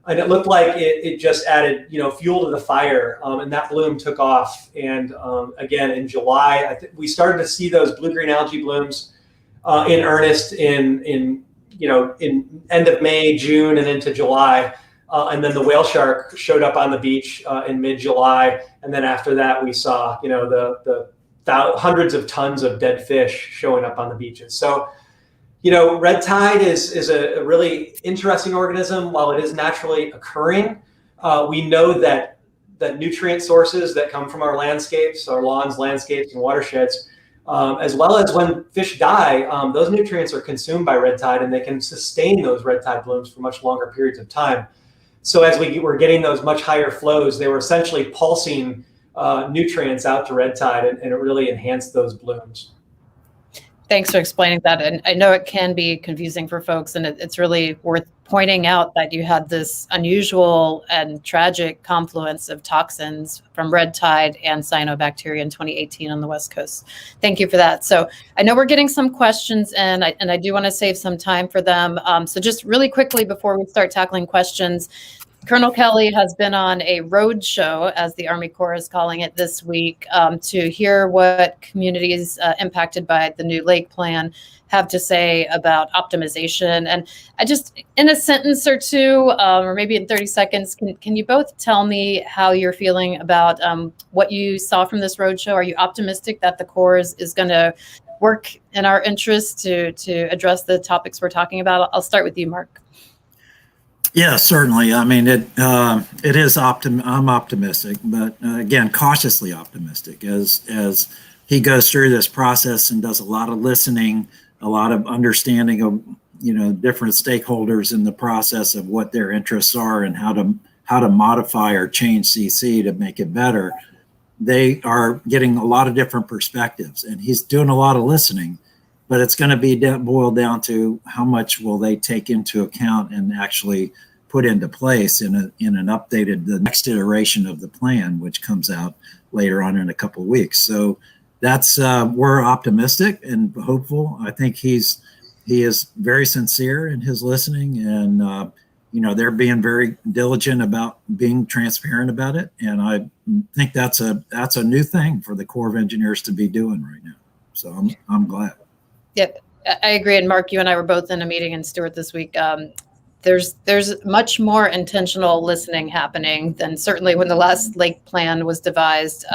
And it looked like it just added fuel to the fire, and that bloom took off. And again, in July, we started to see those blue-green algae blooms in earnest in end of May, June, and into July. And then the whale shark showed up on the beach in mid-July, and then after that, we saw the hundreds of tons of dead fish showing up on the beaches. So, red tide is a really interesting organism. While it is naturally occurring, we know that nutrient sources that come from our landscapes, our lawns, landscapes, and watersheds, as well as when fish die, those nutrients are consumed by red tide, and they can sustain those red tide blooms for much longer periods of time. So as we were getting those much higher flows, they were essentially pulsing nutrients out to red tide, and it really enhanced those blooms. Thanks for explaining that. And I know it can be confusing for folks, and it's really worth pointing out that you had this unusual and tragic confluence of toxins from red tide and cyanobacteria in 2018 on the West Coast. Thank you for that. So I know we're getting some questions, and I do want to save some time for them. So just really quickly before we start tackling questions, Colonel Kelly has been on a road show, as the Army Corps is calling it, this week to hear what communities impacted by the new lake plan have to say about optimization. And I just, in a sentence or two, or maybe in 30 seconds, can you both tell me how you're feeling about what you saw from this road show? Are you optimistic that the Corps is going to work in our interest to address the topics we're talking about? I'll start with you, Mark. Yeah, certainly. I mean, it is I'm optimistic, but again, cautiously optimistic as he goes through this process and does a lot of listening, a lot of understanding of, different stakeholders in the process of what their interests are and how to modify or change CC to make it better. They are getting a lot of different perspectives, and he's doing a lot of listening. But it's going to be boiled down to how much will they take into account and actually put into place in an updated, the next iteration of the plan, which comes out later on in a couple of weeks. So that's we're optimistic and hopeful. I think he is very sincere in his listening, and they're being very diligent about being transparent about it. And I think that's a new thing for the Corps of Engineers to be doing right now. So I'm glad. Yep, I agree. And Mark, you and I were both in a meeting in Stewart this week. There's much more intentional listening happening than certainly when the last lake plan was devised.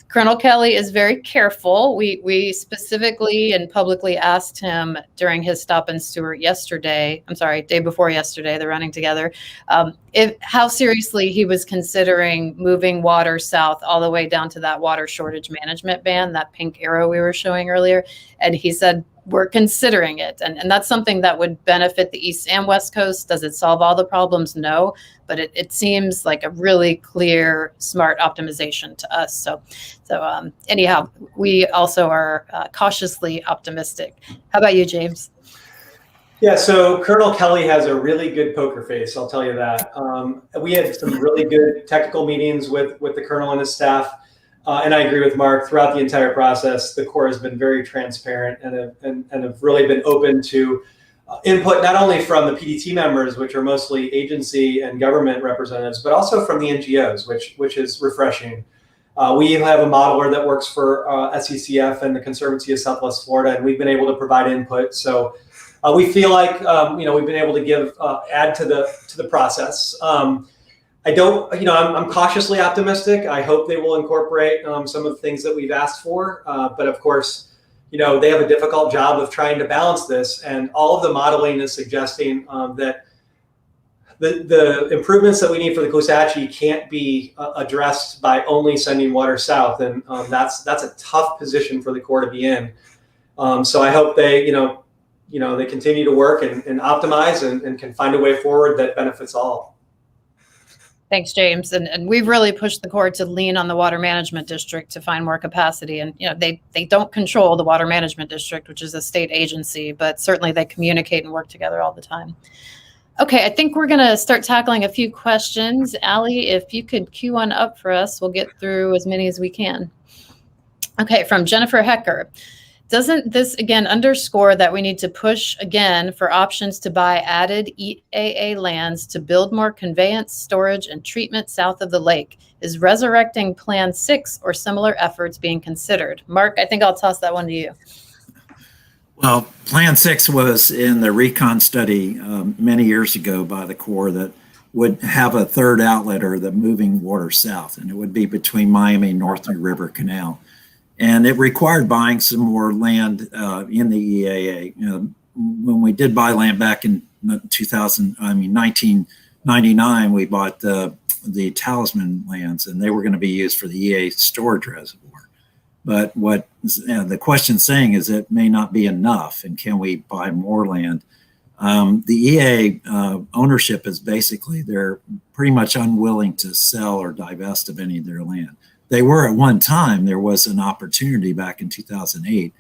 Colonel Kelly is very careful. We specifically and publicly asked him during his stop in Stewart day before yesterday, they're running together, how seriously he was considering moving water south all the way down to that water shortage management band, that pink arrow we were showing earlier. And he said, we're considering it. And that's something that would benefit the East and West Coast. Does it solve all the problems? No, but it seems like a really clear, smart optimization to us. So anyhow, we also are cautiously optimistic. How about you, James? Yeah, so Colonel Kelly has a really good poker face, I'll tell you that. We had some really good technical meetings with the Colonel and his staff. And I agree with Mark, throughout the entire process, the Corps has been very transparent and have really been open to input, not only from the PDT members, which are mostly agency and government representatives, but also from the NGOs, which is refreshing. We have a modeler that works for SECF and the Conservancy of Southwest Florida, and we've been able to provide input. So we feel like we've been able to add to the process. I'm cautiously optimistic. I hope they will incorporate some of the things that we've asked for. But of course, they have a difficult job of trying to balance this. And all of the modeling is suggesting that the improvements that we need for the Caloosahatchee can't be addressed by only sending water south. And that's a tough position for the Corps to be in. So I hope they continue to work and optimize and can find a way forward that benefits all. Thanks, James. And we've really pushed the Corps to lean on the Water Management District to find more capacity. And they don't control the Water Management District, which is a state agency, but certainly they communicate and work together all the time. Okay, I think we're going to start tackling a few questions. Allie, if you could queue one up for us, we'll get through as many as we can. Okay, from Jennifer Hecker. Doesn't this again underscore that we need to push again for options to buy added EAA lands to build more conveyance, storage, and treatment south of the lake? Is resurrecting Plan 6 or similar efforts being considered? Mark, I think I'll toss that one to you. Well, Plan 6 was in the recon study many years ago by the Corps that would have a third outlet or the moving water south, and it would be between Miami and North River Canal. And it required buying some more land in the EAA. When we did buy land back in 1999, we bought the Talisman lands, and they were going to be used for the EAA storage reservoir. But what the question's saying is it may not be enough, and can we buy more land? The EAA ownership is basically, they're pretty much unwilling to sell or divest of any of their land. They were at one time. There was an opportunity back in 2008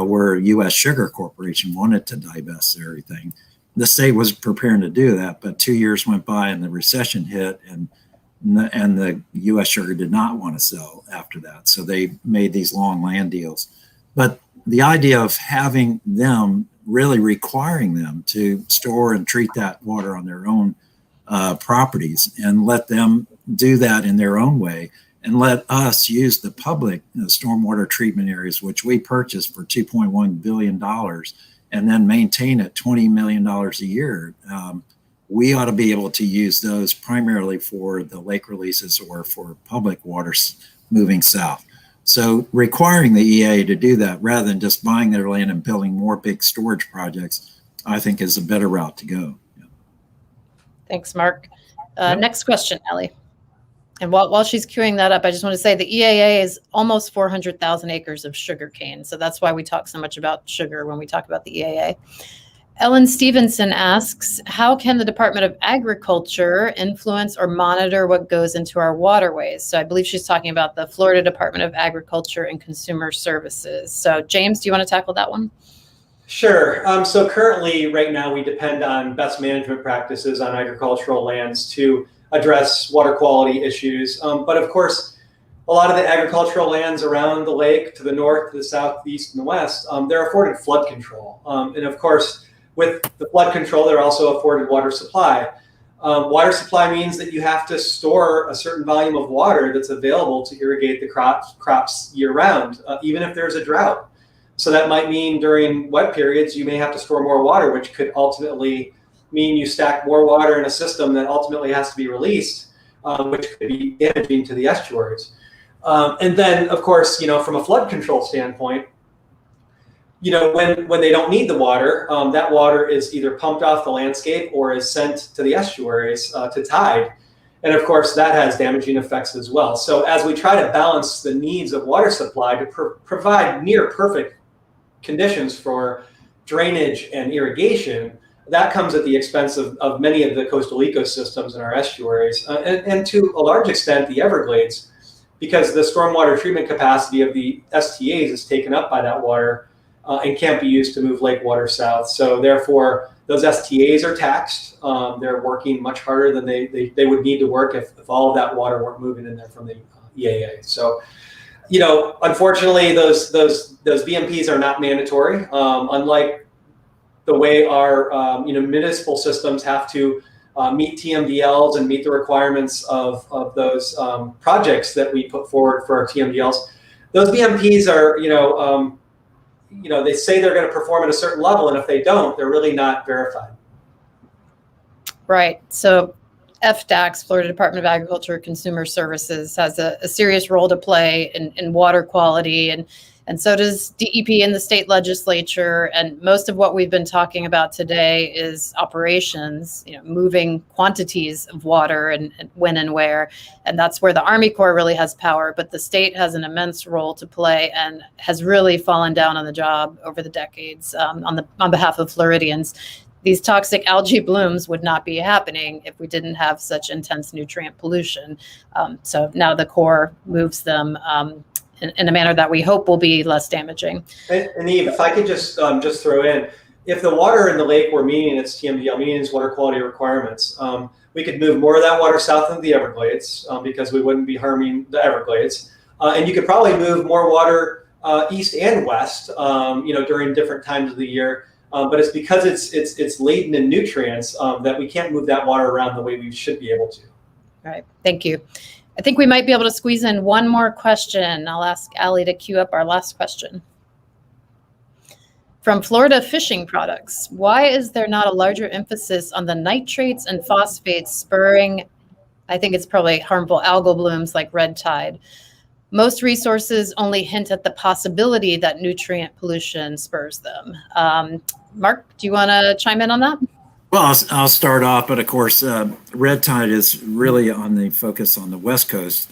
where U.S. Sugar Corporation wanted to divest everything. The state was preparing to do that, but 2 years went by and the recession hit, and the U.S. Sugar did not want to sell after that. So they made these long land deals. But the idea of having them, really requiring them to store and treat that water on their own properties and let them do that in their own way, and let us use the public stormwater treatment areas, which we purchased for $2.1 billion, and then maintain at $20 million a year. We ought to be able to use those primarily for the lake releases or for public waters moving south. So requiring the EA to do that rather than just buying their land and building more big storage projects, I think is a better route to go. Yeah. Thanks, Mark. Next question, Ellie. And while she's queuing that up, I just want to say the EAA is almost 400,000 acres of sugarcane. So that's why we talk so much about sugar when we talk about the EAA. Ellen Stevenson asks, how can the Department of Agriculture influence or monitor what goes into our waterways? So I believe she's talking about the Florida Department of Agriculture and Consumer Services. So James, do you want to tackle that one? Sure. So currently, right now, we depend on best management practices on agricultural lands to address water quality issues. But of course, a lot of the agricultural lands around the lake, to the north, to the south, the east, and the west, they're afforded flood control. And of course, with the flood control, they're also afforded water supply. Water supply means that you have to store a certain volume of water that's available to irrigate the crops year round, even if there's a drought. So that might mean during wet periods, you may have to store more water, which could ultimately mean you stack more water in a system that ultimately has to be released, which could be damaging to the estuaries. And then, of course, from a flood control standpoint, when they don't need the water, that water is either pumped off the landscape or is sent to the estuaries to tide. And of course, that has damaging effects as well. So as we try to balance the needs of water supply to provide near perfect conditions for drainage and irrigation, that comes at the expense of many of the coastal ecosystems in our estuaries, and to a large extent, the Everglades, because the stormwater treatment capacity of the STAs is taken up by that water and can't be used to move lake water south. So therefore, those STAs are taxed. They're working much harder than they would need to work if all of that water weren't moving in there from the EAA. So, unfortunately, those BMPs are not mandatory, unlike the way our municipal systems have to meet TMDLs and meet the requirements of those projects that we put forward for our TMDLs. Those BMPs are, they say they're going to perform at a certain level, and if they don't, they're really not verified. Right. So FDACS, Florida Department of Agriculture Consumer Services, has a serious role to play in water quality, and so does DEP in the state legislature. And most of what we've been talking about today is operations, moving quantities of water and when and where. And that's where the Army Corps really has power. But the state has an immense role to play and has really fallen down on the job over the decades on behalf of Floridians. These toxic algae blooms would not be happening if we didn't have such intense nutrient pollution. So now the Corps moves them in a manner that we hope will be less damaging. And Eve, if I could just throw in, if the water in the lake were meeting its TMDL, meeting its water quality requirements, we could move more of that water south into the Everglades because we wouldn't be harming the Everglades. And you could probably move more water east and west, during different times of the year. But it's because it's laden in nutrients that we can't move that water around the way we should be able to. All right, thank you. I think we might be able to squeeze in one more question. I'll ask Allie to queue up our last question. From Florida Fishing Products, why is there not a larger emphasis on the nitrates and phosphates spurring, I think it's probably harmful algal blooms like red tide? Most resources only hint at the possibility that nutrient pollution spurs them. Mark, do you want to chime in on that? Well, I'll start off, but of course, red tide is really on the focus on the West Coast,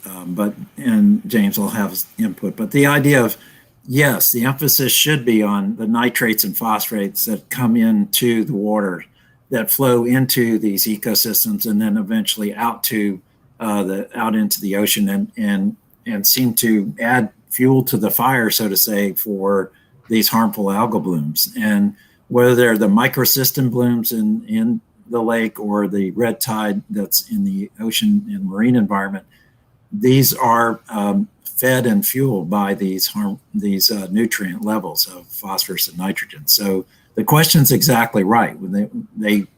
and James will have his input. But the idea of, yes, the emphasis should be on the nitrates and phosphates that come into the water, that flow into these ecosystems, and then eventually out into the ocean, and and seem to add fuel to the fire, so to say, for these harmful algal blooms. And whether they're the microcystin blooms in the lake or the red tide that's in the ocean and marine environment, these are fed and fueled by these nutrient levels of phosphorus and nitrogen. So the question's exactly right.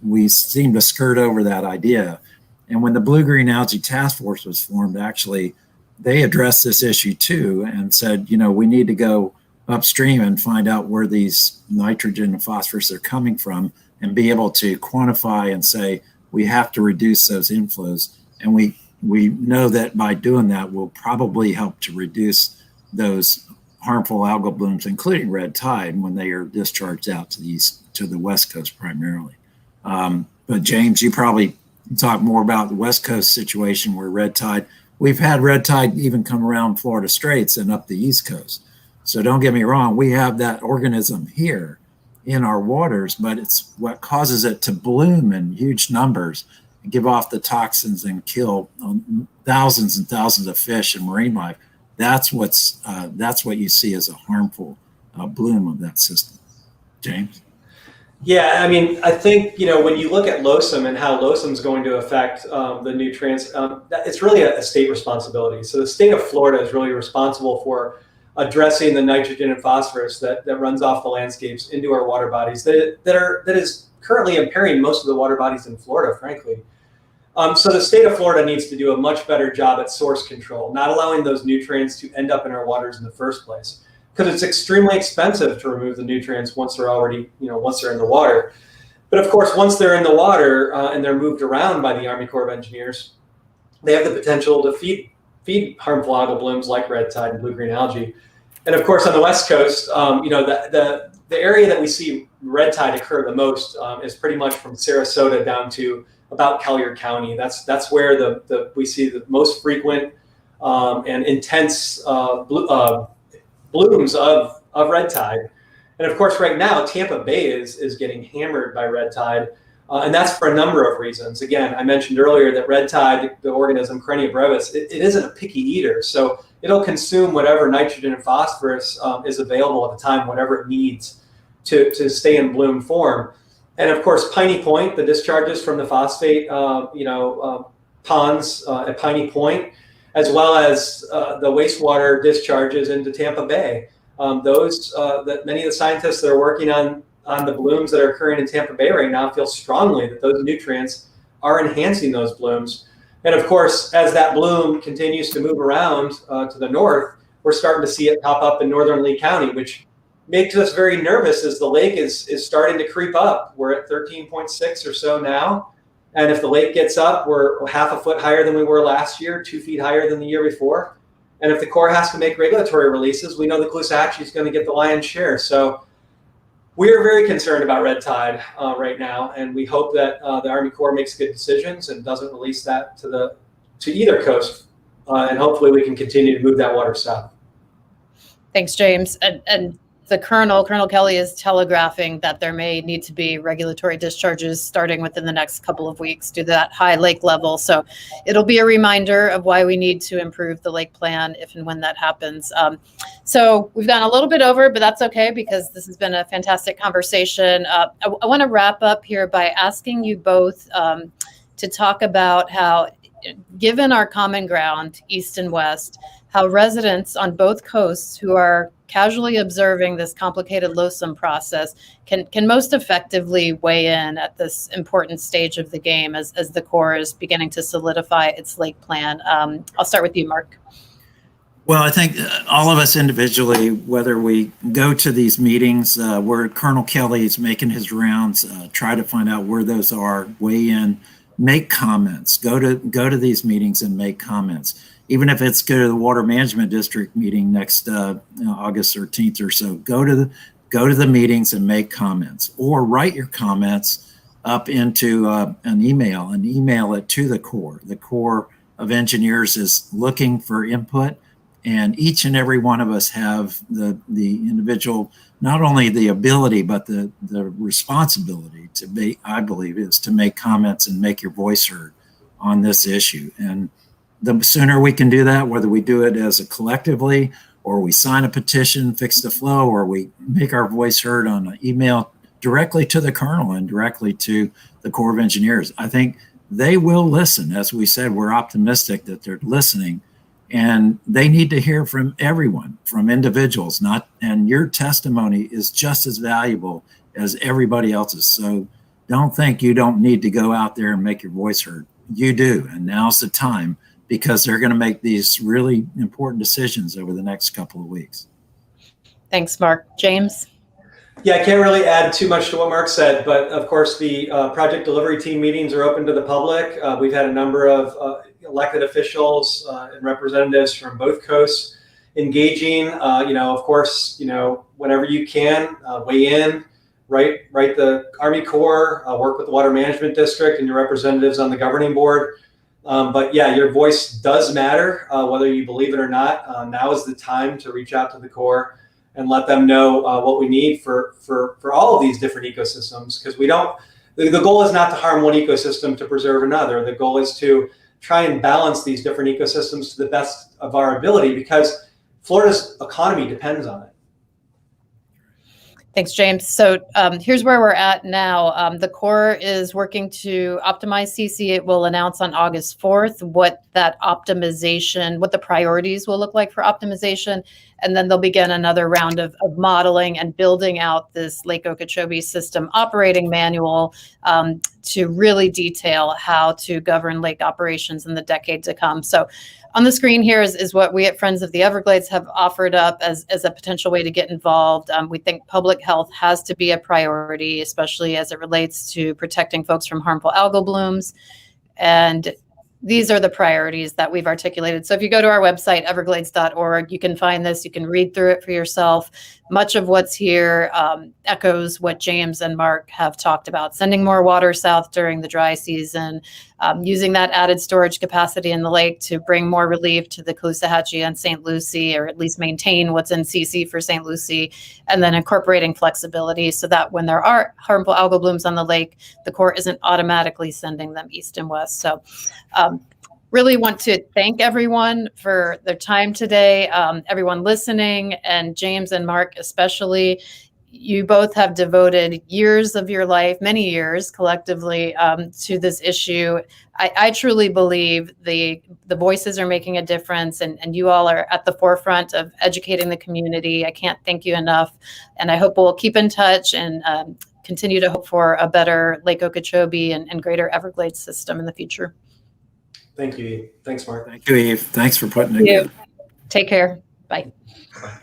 We seem to skirt over that idea. And when the Blue-Green Algae Task Force was formed, actually, they addressed this issue too and said, we need to go upstream and find out where these nitrogen and phosphorus are coming from and be able to quantify and say, we have to reduce those inflows. And we know that by doing that, we'll probably help to reduce those harmful algal blooms, including red tide, when they are discharged out to the West Coast primarily. But James, you probably talk more about the West Coast situation where red tide, we've had red tide even come around Florida Straits and up the East Coast. So don't get me wrong, we have that organism here in our waters, but it's what causes it to bloom in huge numbers, give off the toxins and kill thousands and thousands of fish and marine life. That's what you see as a harmful bloom of that system. James? Yeah, I mean, I think, when you look at LOSOM and how LOSOM is going to affect the nutrients, it's really a state responsibility. So the state of Florida is really responsible for addressing the nitrogen and phosphorus that runs off the landscapes into our water bodies that is currently impairing most of the water bodies in Florida, frankly. So the state of Florida needs to do a much better job at source control, not allowing those nutrients to end up in our waters in the first place, because it's extremely expensive to remove the nutrients once they're already, once they're in the water. But of course, once they're in the water and they're moved around by the Army Corps of Engineers, they have the potential to feed harmful algal blooms like red tide and blue-green algae. And of course, on the West Coast, the area that we see red tide occur the most is pretty much from Sarasota down to about Collier County. That's where we see the most frequent and intense blooms of red tide. And of course, right now, Tampa Bay is getting hammered by red tide. And that's for a number of reasons. Again, I mentioned earlier that red tide, the organism Karenia brevis, it isn't a picky eater. So it'll consume whatever nitrogen and phosphorus is available at the time, whatever it needs to stay in bloom form. And of course, Piney Point, the discharges from the phosphate ponds at Piney Point, as well as the wastewater discharges into Tampa Bay. That many of the scientists that are working on the blooms that are occurring in Tampa Bay right now feel strongly that those nutrients are enhancing those blooms. And of course, as that bloom continues to move around to the north, we're starting to see it pop up in northern Lee County, which makes us very nervous as the lake is starting to creep up. We're at 13.6 or so now. And if the lake gets up, we're half a foot higher than we were last year, 2 feet higher than the year before. And if the Corps has to make regulatory releases, we know the Caloosahatchee is going to get the lion's share. So we are very concerned about red tide right now, and we hope that the Army Corps makes good decisions and doesn't release that to either coast. And hopefully we can continue to move that water south. Thanks, James. And the Colonel Kelly is telegraphing that there may need to be regulatory discharges starting within the next couple of weeks due to that high lake level. So it'll be a reminder of why we need to improve the lake plan if and when that happens. So we've gone a little bit over, but that's okay because this has been a fantastic conversation. I want to wrap up here by asking you both to talk about how, given our common ground, east and west, how residents on both coasts who are casually observing this complicated LOSOM process can most effectively weigh in at this important stage of the game as the Corps is beginning to solidify its lake plan. I'll start with you, Mark. Well, I think all of us individually, whether we go to these meetings where Colonel Kelly is making his rounds, try to find out where those are, weigh in, make comments, go to these meetings and make comments. Even if it's go to the Water Management District meeting next August 13th or so, go to the meetings and make comments, or write your comments up into an email and email it to the Corps. The Corps of Engineers is looking for input, and each and every one of us have the individual, not only the ability, but the responsibility to be, I believe, is to make comments and make your voice heard on this issue. And the sooner we can do that, whether we do it as a collectively, or we sign a petition, fix the flow, or we make our voice heard on an email directly to the Colonel and directly to the Corps of Engineers, I think they will listen. As we said, we're optimistic that they're listening, and they need to hear from everyone, from individuals, and your testimony is just as valuable as everybody else's. So don't think you don't need to go out there and make your voice heard. You do, and now's the time, because they're going to make these really important decisions over the next couple of weeks. Thanks, Mark. James? Yeah, I can't really add too much to what Mark said, but of course the project delivery team meetings are open to the public. We've had a number of elected officials and representatives from both coasts engaging. Of course, whenever you can, weigh in, write the Army Corps, work with the Water Management District and your representatives on the governing board. But yeah, your voice does matter, whether you believe it or not. Now is the time to reach out to the Corps and let them know what we need for all of these different ecosystems, because the goal is not to harm one ecosystem to preserve another. The goal is to try and balance these different ecosystems to the best of our ability, because Florida's economy depends on it. Thanks, James. So here's where we're at now. The Corps is working to optimize CC. It will announce on August 4th what the priorities will look like for optimization. And then they'll begin another round of modeling and building out this Lake Okeechobee system operating manual to really detail how to govern lake operations in the decade to come. So on the screen here is what we at Friends of the Everglades have offered up as a potential way to get involved. We think public health has to be a priority, especially as it relates to protecting folks from harmful algal blooms. And these are the priorities that we've articulated. So if you go to our website, everglades.org, you can find this. You can read through it for yourself. Much of what's here echoes what James and Mark have talked about. Sending more water south during the dry season, using that added storage capacity in the lake to bring more relief to the Caloosahatchee and St. Lucie, or at least maintain what's in CC for St. Lucie, and then incorporating flexibility so that when there are harmful algal blooms on the lake, the Corps isn't automatically sending them east and west. So really want to thank everyone for their time today, everyone listening, and James and Mark especially. You both have devoted years of your life, many years collectively, to this issue. I truly believe the voices are making a difference, and you all are at the forefront of educating the community. I can't thank you enough, and I hope we'll keep in touch and continue to hope for a better Lake Okeechobee and greater Everglades system in the future. Thank you, Eve. Thanks, Mark. Thank you, Eve. Thanks for putting it together. Take care. Bye. Bye.